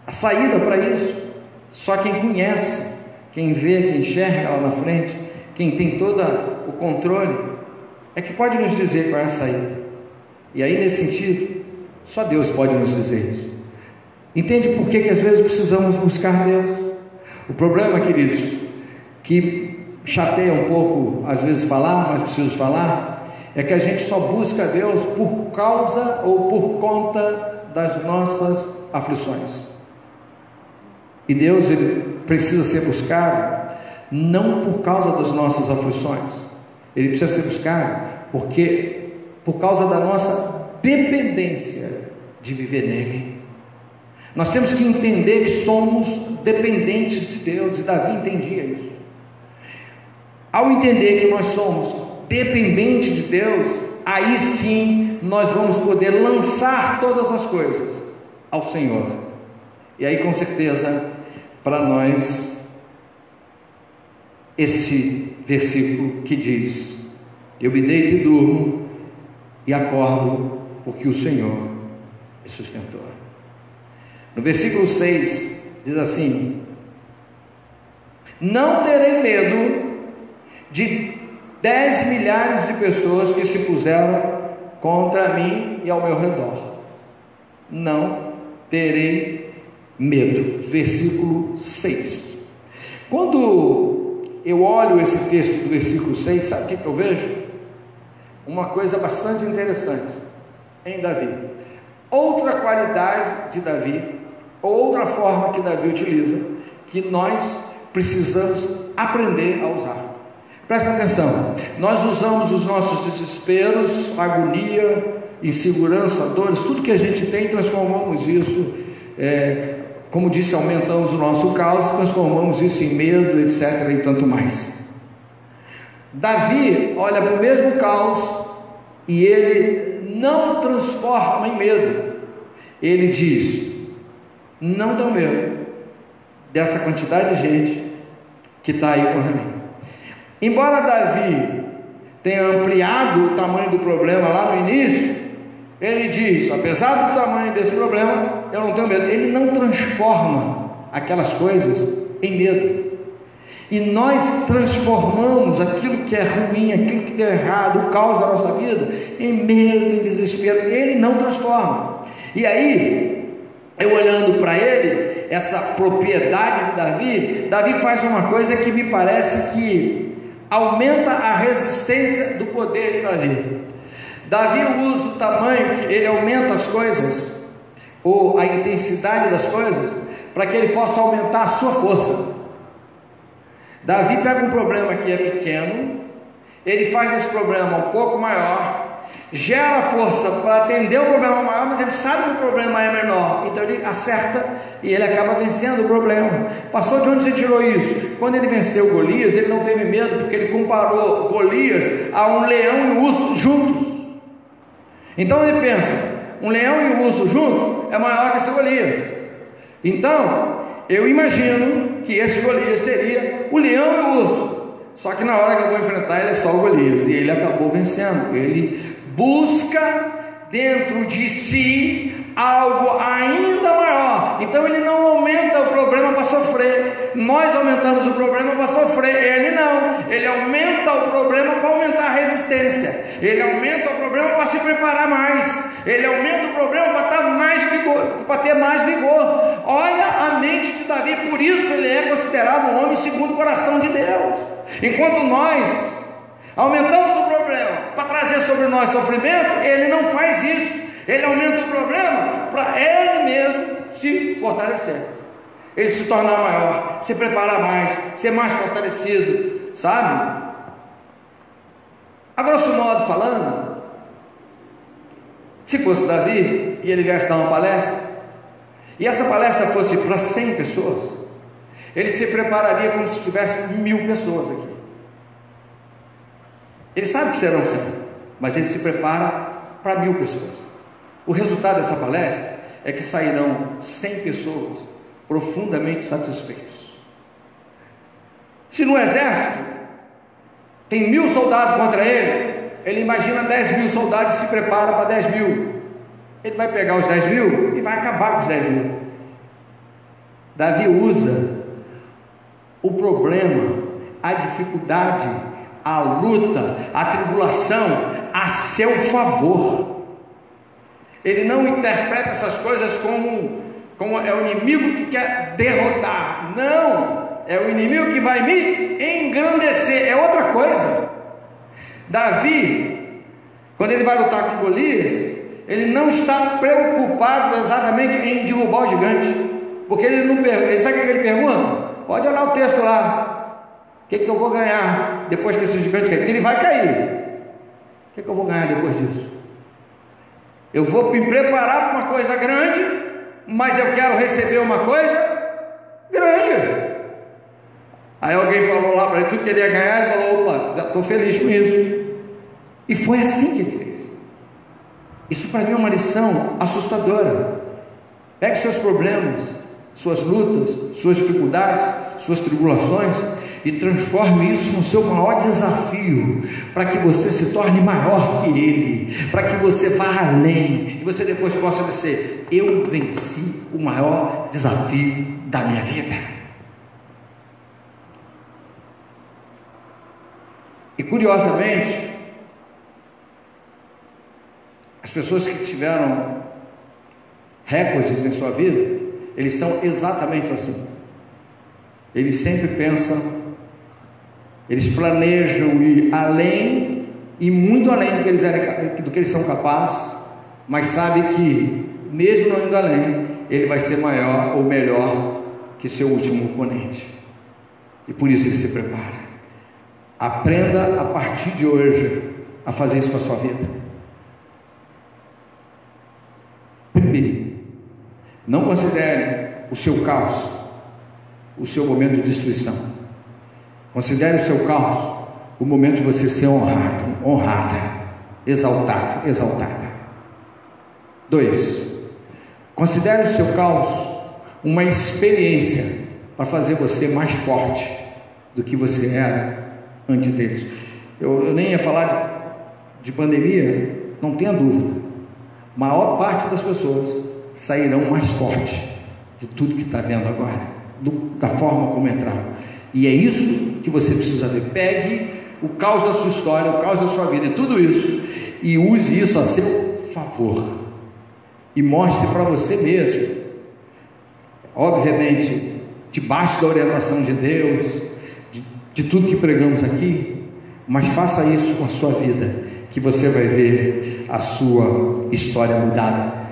A saída para isso, só quem conhece, quem vê, quem enxerga lá na frente, quem tem todo o controle, é que pode nos dizer qual é a saída. E aí, nesse sentido, só Deus pode nos dizer isso. Entende por que às vezes precisamos buscar Deus? O problema, queridos, que chateia um pouco às vezes falar, mas preciso falar, é que a gente só busca Deus por causa ou por conta das nossas aflições. E Deus, ele precisa ser buscado não por causa das nossas aflições, ele precisa ser buscado por causa da nossa dependência de viver nele. Nós temos que entender que somos dependentes de Deus, e Davi entendia isso. Ao entender que nós somos dependentes de Deus, aí sim nós vamos poder lançar todas as coisas ao Senhor. E aí, com certeza, para nós, esse versículo que diz: eu me deito e durmo e acordo, porque o Senhor me sustentou. No versículo 6 diz assim: não terei medo de 10 milhares de pessoas que se puseram contra mim e ao meu redor. Não terei medo. Versículo 6. Quando eu olho esse texto do versículo 6, sabe o que eu vejo? Uma coisa bastante interessante em Davi. Outra qualidade de Davi, ou outra forma que Davi utiliza, que nós precisamos aprender a usar. Presta atenção, nós usamos os nossos desesperos, agonia, insegurança, dores, tudo que a gente tem, transformamos isso, como disse, aumentamos o nosso caos, transformamos isso em medo, etc. e tanto mais. Davi olha para o mesmo caos e ele não transforma em medo. Ele diz: não tenho medo dessa quantidade de gente que está aí contra mim. Embora Davi tenha ampliado o tamanho do problema lá no início, ele diz: apesar do tamanho desse problema, eu não tenho medo. Ele não transforma aquelas coisas em medo. E nós transformamos aquilo que é ruim, aquilo que deu errado, o caos da nossa vida, em medo, em desespero. Ele não transforma. E aí, eu olhando para ele, essa propriedade de Davi, Davi faz uma coisa que me parece que aumenta a resistência do poder de Davi. Davi usa o tamanho, ele aumenta as coisas, ou a intensidade das coisas, para que ele possa aumentar a sua força. Davi pega um problema que é pequeno, ele faz esse problema um pouco maior, gera força para atender o problema maior, mas ele sabe que o problema é menor, então ele acerta e ele acaba vencendo o problema. Pastor, de onde você tirou isso? quando ele venceu Golias, ele não teve medo, porque ele comparou Golias a um leão e um urso juntos. Então ele pensa, um leão e um urso juntos é maior que esse Golias. Então, eu imagino que esse Golias seria o leão e o urso. Só que na hora que eu vou enfrentar, ele é só o Golias. E ele acabou vencendo. Ele busca dentro de si algo ainda maior. Então ele não aumenta o problema para sofrer. Nós aumentamos o problema para sofrer. Ele não. Ele aumenta o problema para aumentar a resistência. Ele aumenta o problema para se preparar mais. Ele aumenta o problema para estar mais vigor, para ter mais vigor. Olha a mente de Davi. Por isso ele é considerado um homem segundo o coração de Deus. Enquanto nós aumentamos o problema para trazer sobre nós sofrimento, ele não faz isso. Ele aumenta o problema para ele mesmo se fortalecer, ele se tornar maior, se preparar mais, ser mais fortalecido, sabe? A grosso modo falando, se fosse Davi e ele viesse dar uma palestra, e essa palestra fosse para 100 pessoas, ele se prepararia como se tivesse 1000 pessoas aqui. Ele sabe que serão 100, mas ele se prepara para 1000 pessoas. O resultado dessa palestra é que sairão 100 pessoas profundamente satisfeitos. Se no exército tem 1000 soldados contra ele, ele imagina 10.000 soldados e se prepara para 10.000. Ele vai pegar os 10.000 e vai acabar com os 10.000. Davi usa o problema, a dificuldade, a luta, a tribulação a seu favor. Ele não interpreta essas coisas como é o inimigo que quer derrotar. Não, é o inimigo que vai me engrandecer. É outra coisa. Davi, quando ele vai lutar com Golias, ele não está preocupado exatamente em derrubar o gigante, porque ele não pergunta. Sabe o que ele pergunta? Pode olhar o texto lá. O que eu vou ganhar depois que esse gigante cair? Porque ele vai cair. O que eu vou ganhar depois disso? Eu vou me preparar para uma coisa grande, mas eu quero receber uma coisa grande. Aí alguém falou lá para ele tudo que ele ia ganhar, ele falou: opa, já estou feliz com isso. E foi assim que ele fez. Isso para mim é uma lição assustadora. Pegue seus problemas, suas lutas, suas dificuldades, suas tribulações e transforme isso no seu maior desafio, para que você se torne maior que ele, para que você vá além e você depois possa dizer: eu venci o maior desafio da minha vida. E curiosamente, as pessoas que tiveram recordes em sua vida, eles são exatamente assim. Eles sempre pensam, eles planejam ir além e muito além do que eles são capazes, mas sabe que mesmo não indo além, ele vai ser maior ou melhor que seu último oponente. E por isso ele se prepara. Aprenda a partir de hoje a fazer isso com a sua vida. Primeiro, não considere o seu caos o seu momento de destruição. Considere o seu caos o momento de você ser honrado, honrada, exaltado, exaltada. 2. Considere o seu caos uma experiência para fazer você mais forte do que você era antes deles. Eu nem ia falar de pandemia, não tenha dúvida. A maior parte das pessoas sairão mais fortes de tudo que está vendo agora, da forma como entraram. E é isso que você precisa ver. Pegue o caos da sua história, o caos da sua vida e tudo isso, e use isso a seu favor, e mostre para você mesmo, obviamente debaixo da orientação de Deus, de tudo que pregamos aqui, mas faça isso com a sua vida, que você vai ver a sua história mudada,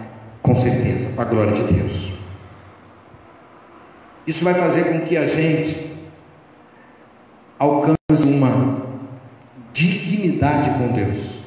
com certeza, para a glória de Deus. Isso vai fazer com que a gente alcance uma dignidade com Deus,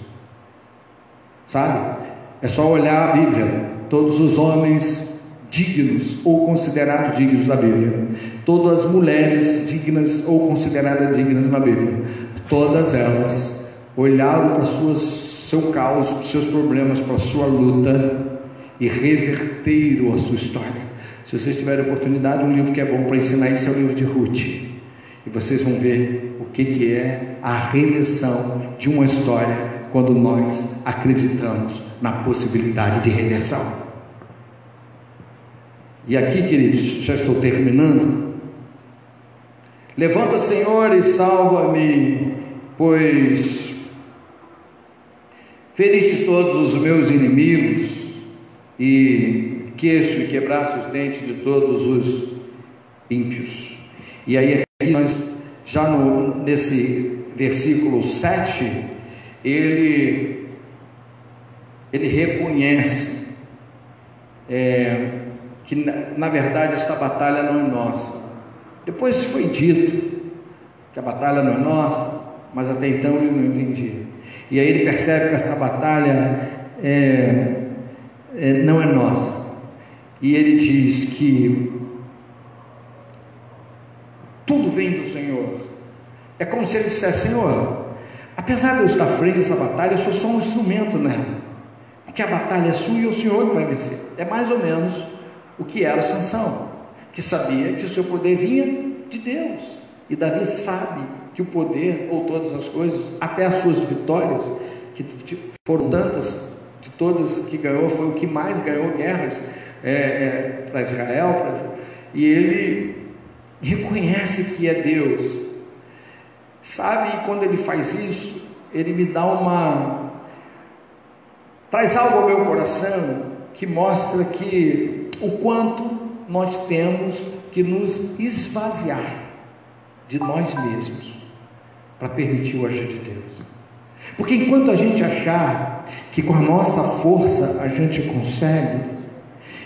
sabe? É só olhar a Bíblia. Todos os homens dignos ou considerados dignos da Bíblia. Todas as mulheres dignas ou consideradas dignas na Bíblia. Todas elas olharam para seu caos, para os seus problemas, para a sua luta e reverteram a sua história. Se vocês tiverem oportunidade, um livro que é bom para ensinar isso é o livro de Ruth. E vocês vão ver o que é a reversão de uma história quando nós acreditamos na possibilidade de reversão. E aqui, queridos, já estou terminando. Levanta, Senhor, e salva-me, pois feriste todos os meus inimigos e queixo e quebraste os dentes de todos os ímpios. E aí aqui nós, já nesse versículo 7, ele reconhece que na verdade esta batalha não é nossa. Depois foi dito que a batalha não é nossa, mas até então ele não entendia. E aí ele percebe que esta batalha não é nossa. E ele diz que tudo vem do Senhor. É como se ele dissesse: Senhor, apesar de eu estar à frente dessa batalha, eu sou só um instrumento nela, porque a batalha é sua e o Senhor que vai vencer. É mais ou menos o que era Sansão, que sabia que o seu poder vinha de Deus. E Davi sabe que o poder, ou todas as coisas, até as suas vitórias, que foram tantas, de todas que ganhou, foi o que mais ganhou guerras para Israel, e ele reconhece que é Deus, sabe? E quando ele faz isso, ele me dá traz algo ao meu coração, que mostra que o quanto nós temos que nos esvaziar de nós mesmos, para permitir o agir de Deus. Porque enquanto a gente achar que com a nossa força a gente consegue,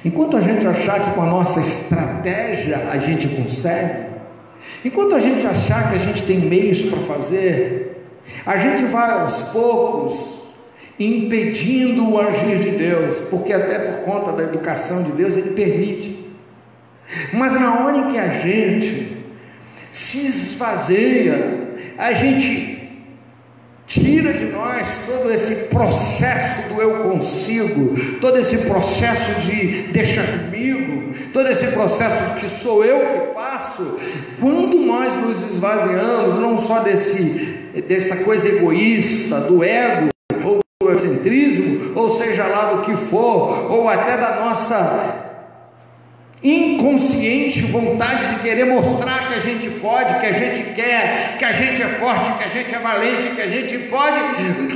enquanto a gente achar que com a nossa estratégia a gente consegue, enquanto a gente achar que a gente tem meios para fazer, a gente vai aos poucos impedindo o agir de Deus, porque até por conta da educação de Deus Ele permite. Mas na hora em que a gente se esvazia, a gente tira de nós todo esse processo do eu consigo, todo esse processo de deixa comigo, todo esse processo de que sou eu que faço. Quando nós nos esvaziamos, não só dessa coisa egoísta, do ego, ou do egocentrismo, ou seja lá do que for, ou até da nossa inconsciente vontade de querer mostrar que a gente pode, que a gente quer, que a gente é forte, que a gente é valente, que a gente pode.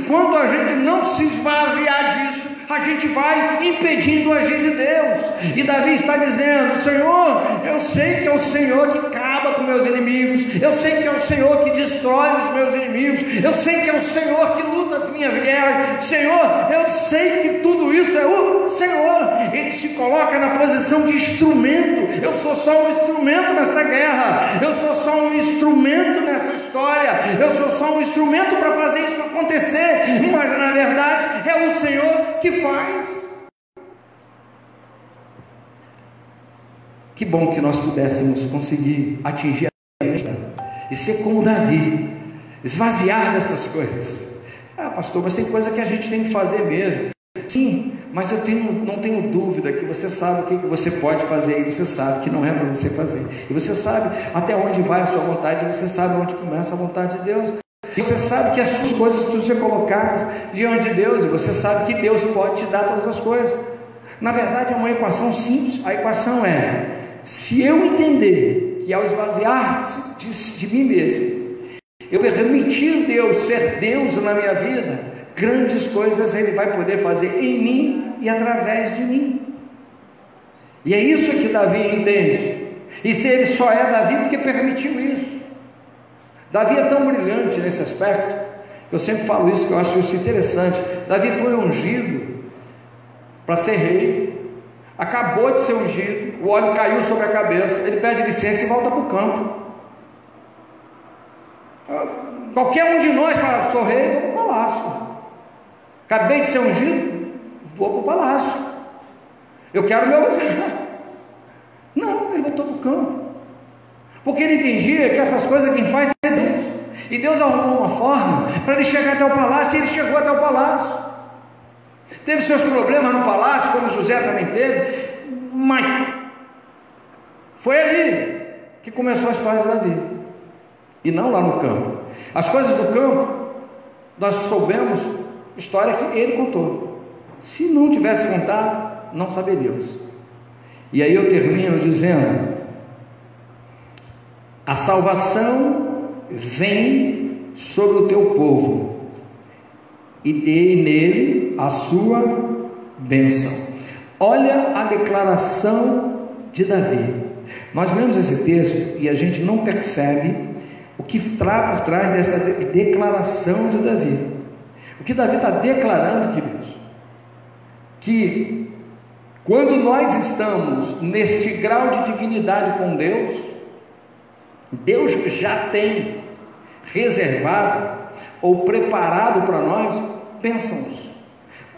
Quando a gente não se esvaziar disso, a gente vai impedindo o agir de Deus. E Davi está dizendo: Senhor, eu sei que é o Senhor que acaba com meus inimigos, eu sei que é o Senhor que destrói os meus inimigos, eu sei que é o Senhor que luta as minhas guerras. Senhor, eu sei que tudo isso é o Senhor. Ele se coloca na posição de instrumento. Eu sou só um instrumento nessa guerra, eu sou só um instrumento nessa história, eu sou só um instrumento para fazer isso acontecer, mas na verdade é o Senhor que faz. Que bom que nós pudéssemos conseguir atingir a meta e ser como Davi, esvaziar dessas coisas. Ah, pastor, mas tem coisa que a gente tem que fazer mesmo. Sim, mas eu não tenho dúvida que você sabe o que você pode fazer, e você sabe que não é para você fazer, e você sabe até onde vai a sua vontade, e você sabe onde começa a vontade de Deus, e você sabe que as suas coisas precisam ser colocadas diante de Deus, e você sabe que Deus pode te dar todas as coisas. Na verdade é uma equação simples. A equação é: se eu entender que ao esvaziar de mim mesmo, eu permitir Deus ser Deus na minha vida, grandes coisas Ele vai poder fazer em mim e através de mim. E é isso que Davi entende. E se ele só é Davi porque permitiu isso. Davi é tão brilhante nesse aspecto, eu sempre falo isso, que eu acho isso interessante. Davi foi ungido para ser rei, acabou de ser ungido, o óleo caiu sobre a cabeça, ele pede licença e volta para o campo. Qualquer um de nós fala: sou rei, vou para o palácio. Acabei de ser ungido, vou para o palácio. Eu quero meu lugar. Não, ele voltou para o campo, porque ele entendia que essas coisas quem faz é Deus, e Deus arrumou uma forma para ele chegar até o palácio, e ele chegou até o palácio. Teve seus problemas no palácio, como José também teve, mas foi ali que começou a história de Davi, e não lá no campo. As coisas do campo, nós soubemos história que ele contou. Se não tivesse contado, não saberíamos. E aí eu termino dizendo: a salvação vem sobre o teu povo, e dê nele a sua bênção. Olha a declaração de Davi. Nós lemos esse texto e a gente não percebe o que está por trás dessa declaração de Davi. O que Davi está declarando, queridos, que quando nós estamos neste grau de dignidade com Deus, Deus já tem reservado ou preparado para nós bênçãos.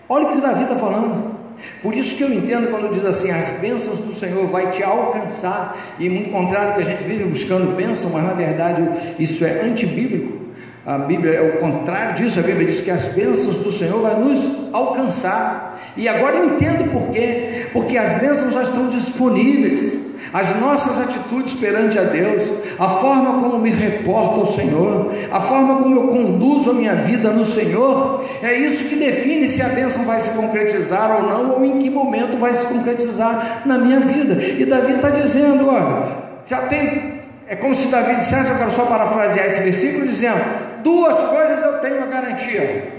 Olha o que Davi está falando. Por isso que eu entendo quando diz assim: as bênçãos do Senhor vai te alcançar, e muito contrário, que a gente vive buscando bênção, mas na verdade isso é antibíblico. A Bíblia é o contrário disso. A Bíblia diz que as bênçãos do Senhor vai nos alcançar. E agora eu entendo por quê, porque as bênçãos já estão disponíveis. As nossas atitudes perante a Deus, a forma como me reporto ao Senhor, a forma como eu conduzo a minha vida no Senhor, é isso que define se a bênção vai se concretizar ou não, ou em que momento vai se concretizar na minha vida. E Davi está dizendo, olha, já tem, é como se Davi dissesse, eu quero só parafrasear esse versículo, dizendo: duas coisas eu tenho a garantia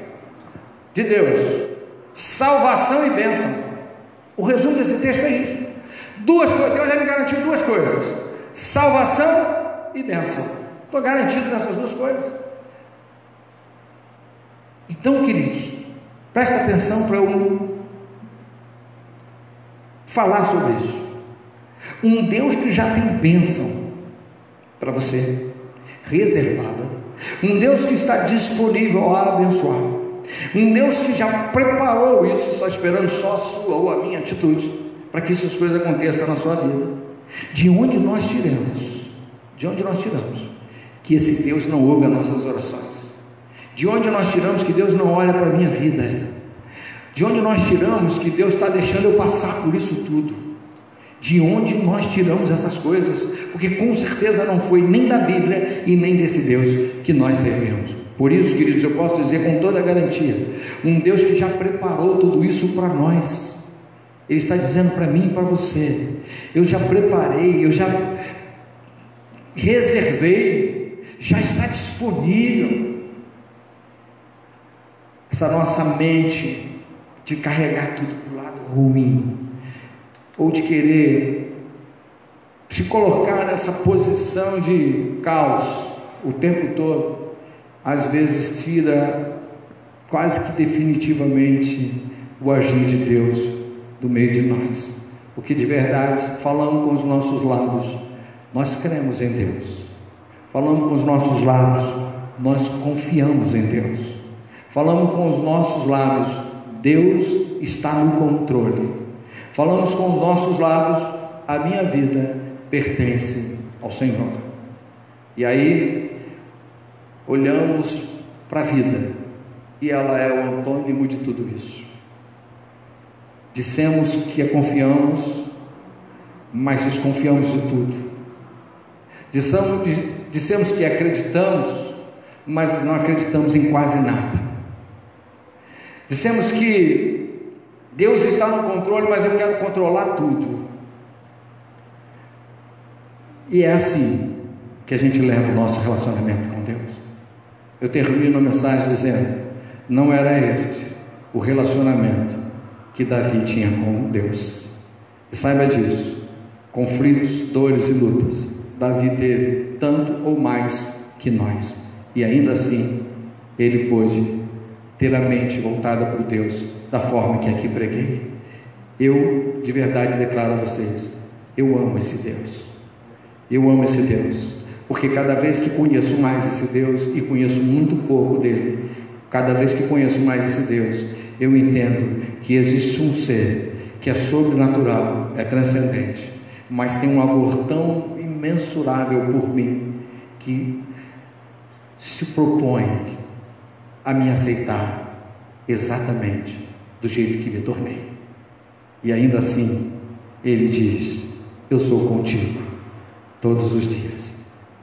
de Deus: salvação e bênção. O resumo desse texto é isso. Duas coisas, Deus já me garantiu duas coisas: salvação e bênção. Estou garantido nessas duas coisas. Então, queridos, presta atenção para eu falar sobre isso. Um Deus que já tem bênção para você, reservada. Um Deus que está disponível a abençoar. Um Deus que já preparou isso, está esperando só a sua ou a minha atitude para que essas coisas aconteçam na sua vida. De onde nós tiramos que esse Deus não ouve as nossas orações? De onde nós tiramos que Deus não olha para a minha vida? De onde nós tiramos que Deus está deixando eu passar por isso tudo? De onde nós tiramos essas coisas? Porque com certeza não foi nem da Bíblia e nem desse Deus que nós servimos. Por isso, queridos, eu posso dizer com toda a garantia: um Deus que já preparou tudo isso para nós. Ele está dizendo para mim e para você: eu já preparei, eu já reservei, já está disponível. Essa nossa mente de carregar tudo para o lado ruim, ou de querer se colocar nessa posição de caos o tempo todo, às vezes tira quase que definitivamente o agir de Deus do meio de nós. Porque de verdade, falando com os nossos lábios, nós cremos em Deus. Falando com os nossos lábios, nós confiamos em Deus. Falamos com os nossos lábios, Deus está no controle. Falamos com os nossos lábios, a minha vida pertence ao Senhor. E aí olhamos para a vida, e ela é o antônimo de tudo isso. Dissemos que a confiamos, mas desconfiamos de tudo. Dissemos que acreditamos, mas não acreditamos em quase nada. Dissemos que Deus está no controle, mas eu quero controlar tudo. E é assim que a gente leva o nosso relacionamento com Deus. Eu termino a mensagem dizendo: não era este o relacionamento que Davi tinha com Deus. E saiba disso: conflitos, dores e lutas Davi teve tanto ou mais que nós, e ainda assim ele pôde ter a mente voltada para Deus da forma que aqui preguei. Eu de verdade declaro a vocês: eu amo esse Deus. Eu amo esse Deus, porque cada vez que conheço mais esse Deus, e conheço muito pouco dele, cada vez que conheço mais esse Deus, eu entendo que existe um ser que é sobrenatural, é transcendente, mas tem um amor tão imensurável por mim, que se propõe a me aceitar exatamente do jeito que me tornei. E ainda assim, Ele diz: eu sou contigo todos os dias,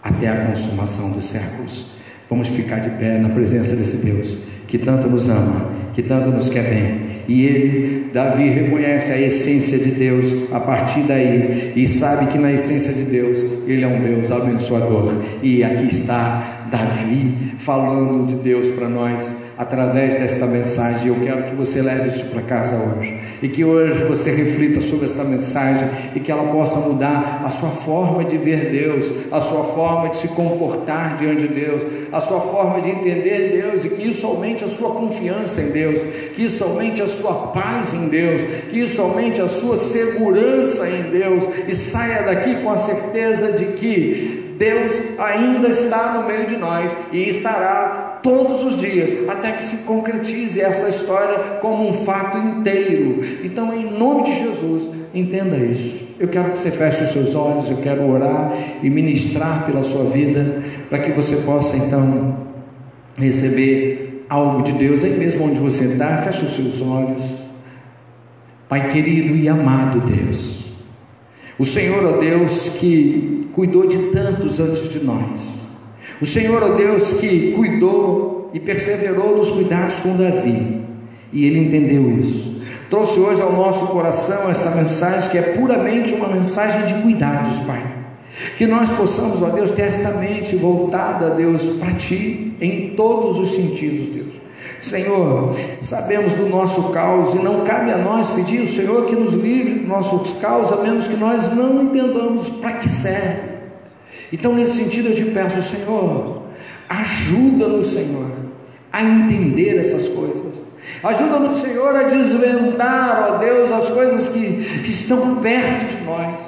até a consumação dos séculos. Vamos ficar de pé na presença desse Deus que tanto nos ama, que tanto nos quer bem. E ele, Davi, reconhece a essência de Deus a partir daí, e sabe que na essência de Deus, Ele é um Deus abençoador. E aqui está Davi falando de Deus para nós através desta mensagem. Eu quero que você leve isso para casa hoje, e que hoje você reflita sobre esta mensagem, e que ela possa mudar a sua forma de ver Deus, a sua forma de se comportar diante de Deus, a sua forma de entender Deus, e que isso aumente a sua confiança em Deus, que isso aumente a sua paz em Deus, que isso aumente a sua segurança em Deus, e saia daqui com a certeza de que Deus ainda está no meio de nós, e estará todos os dias, até que se concretize essa história como um fato inteiro. Então, em nome de Jesus, entenda isso. Eu quero que você feche os seus olhos, eu quero orar e ministrar pela sua vida, para que você possa então receber algo de Deus, aí mesmo onde você está. Feche os seus olhos. Pai querido e amado Deus, o Senhor, ó Deus, que cuidou de tantos antes de nós, o Senhor, ó Deus, que cuidou e perseverou nos cuidados com Davi, e ele entendeu isso, trouxe hoje ao nosso coração esta mensagem, que é puramente uma mensagem de cuidados, Pai. Que nós possamos, ó Deus, ter esta mente voltada, Deus, para Ti, em todos os sentidos, Deus. Senhor, sabemos do nosso caos, e não cabe a nós pedir ao Senhor que nos livre do nosso caos, a menos que nós não entendamos para que serve. Então, nesse sentido, eu te peço, Senhor, ajuda-nos, Senhor, a entender essas coisas. Ajuda-nos, Senhor, a desvendar, ó Deus, as coisas que estão perto de nós.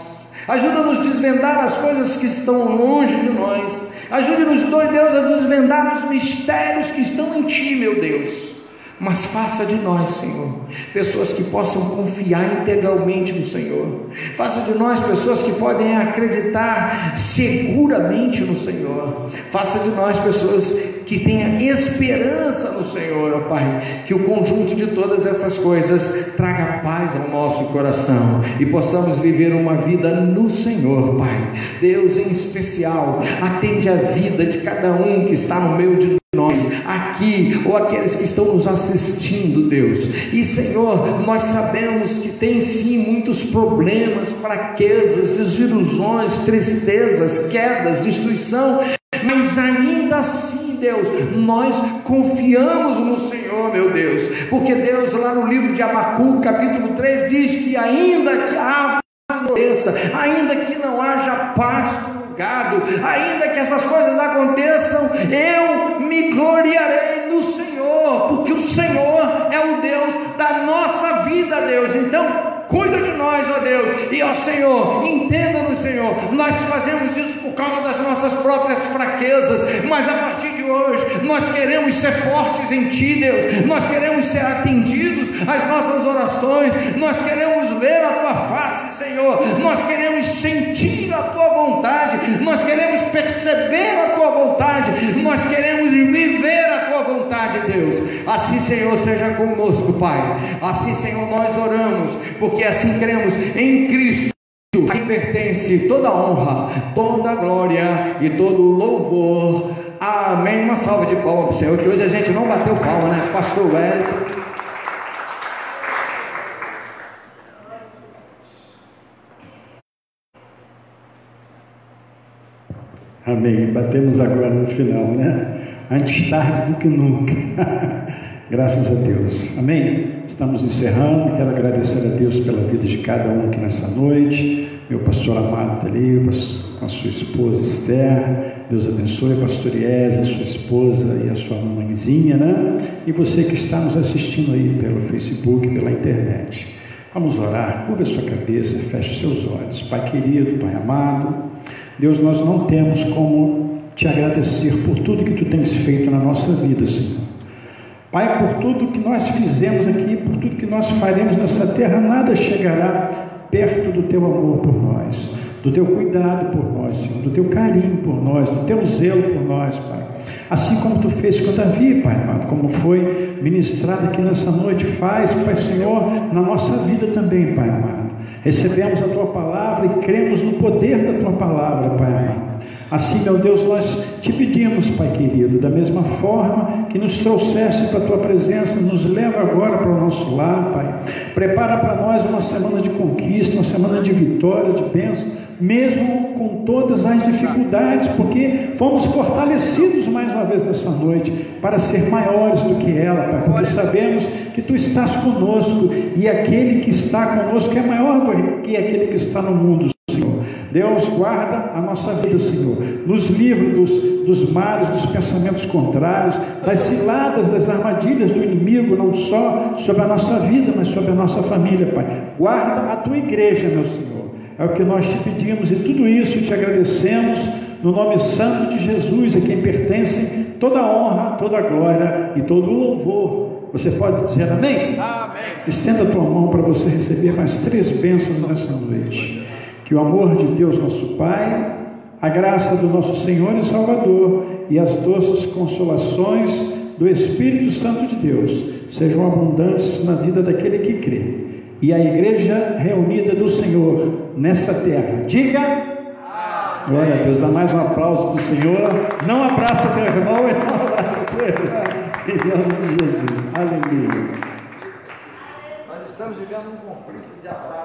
Ajuda-nos a desvendar as coisas que estão longe de nós. Ajude-nos, Deus, a desvendar os mistérios que estão em Ti, meu Deus. Mas faça de nós, Senhor, pessoas que possam confiar integralmente no Senhor. Faça de nós pessoas que podem acreditar seguramente no Senhor. Faça de nós pessoas que tenham esperança no Senhor, ó Pai. Que o conjunto de todas essas coisas traga paz ao nosso coração, e possamos viver uma vida no Senhor, Pai. Deus, em especial, atende a vida de cada um que está no meio de nós aqui, ou aqueles que estão nos assistindo, Deus. E Senhor, nós sabemos que tem sim muitos problemas, fraquezas, desilusões, tristezas, quedas, destruição, mas ainda assim, Deus, nós confiamos no Senhor, meu Deus, porque Deus, lá no livro de Abacuque, capítulo 3, diz que ainda que a árvore floresça, ainda que não haja pasto, gado, ainda que essas coisas aconteçam, eu me gloriarei no Senhor, porque o Senhor é o Deus da nossa vida, Deus. Então, cuida de nós, ó Deus, e ó Senhor, entenda-nos, Senhor, nós fazemos isso por causa das nossas próprias fraquezas, mas a partir de hoje, nós queremos ser fortes em Ti, Deus, nós queremos ser atendidos às nossas orações, nós queremos ver a Tua face, Senhor, nós queremos sentir a Tua vontade, nós queremos perceber a Tua vontade, nós queremos viver a Tua vontade, Deus. Assim, Senhor, seja conosco, Pai. Assim, Senhor, nós oramos, porque assim cremos em Cristo, a quem pertence toda a honra, toda a glória e todo o louvor. Amém. Uma salva de palmas para o Senhor, que hoje a gente não bateu palma, né? Pastor Wellington. Amém. Batemos agora no final, né? Antes tarde do que nunca. Graças a Deus. Amém? Estamos encerrando. Quero agradecer a Deus pela vida de cada um aqui nessa noite. Meu pastor amado está ali, com a sua esposa Esther. Deus abençoe, pastor Ies, a sua esposa e a sua mãezinha, né? E você que está nos assistindo aí pelo Facebook, pela internet. Vamos orar. Curva a sua cabeça, feche seus olhos. Pai querido, Pai amado, Deus, nós não temos como te agradecer por tudo que Tu tens feito na nossa vida, Senhor. Pai, por tudo que nós fizemos aqui, por tudo que nós faremos nessa terra, nada chegará perto do Teu amor por nós, do Teu cuidado por nós, Senhor, do Teu carinho por nós, do Teu zelo por nós, Pai. Assim como Tu fez com Davi, Pai amado, como foi ministrado aqui nessa noite, faz, Pai Senhor, na nossa vida também, Pai amado. Recebemos a Tua palavra e cremos no poder da Tua palavra, Pai amado. Assim, meu Deus, nós Te pedimos, Pai querido, da mesma forma que nos trouxeste para a Tua presença, nos leva agora para o nosso lar, Pai. Prepara para nós uma semana de conquista, uma semana de vitória, de bênção, mesmo com todas as dificuldades, porque fomos fortalecidos mais uma vez nessa noite para ser maiores do que ela, Pai, porque sabemos que Tu estás conosco e aquele que está conosco é maior do que aquele que está no mundo, Senhor. Deus, guarda a nossa vida, Senhor, nos livra dos males, dos pensamentos contrários, das ciladas, das armadilhas do inimigo, não só sobre a nossa vida, mas sobre a nossa família, Pai. Guarda a Tua igreja, meu Senhor. É o que nós Te pedimos e tudo isso Te agradecemos no nome santo de Jesus, a quem pertencem toda a honra, toda a glória e todo o louvor. Você pode dizer amém? Amém. Estenda a tua mão para você receber mais 3 bênçãos nessa noite. Que o amor de Deus nosso Pai, a graça do nosso Senhor e Salvador e as doces consolações do Espírito Santo de Deus sejam abundantes na vida daquele que crê. E a igreja reunida do Senhor nessa terra, diga amém. Glória a Deus. Dá mais um aplauso para o Senhor. Não abraça teu irmão e não abraça teu irmão, em nome de Jesus. Aleluia. Nós estamos vivendo um conflito de abraço.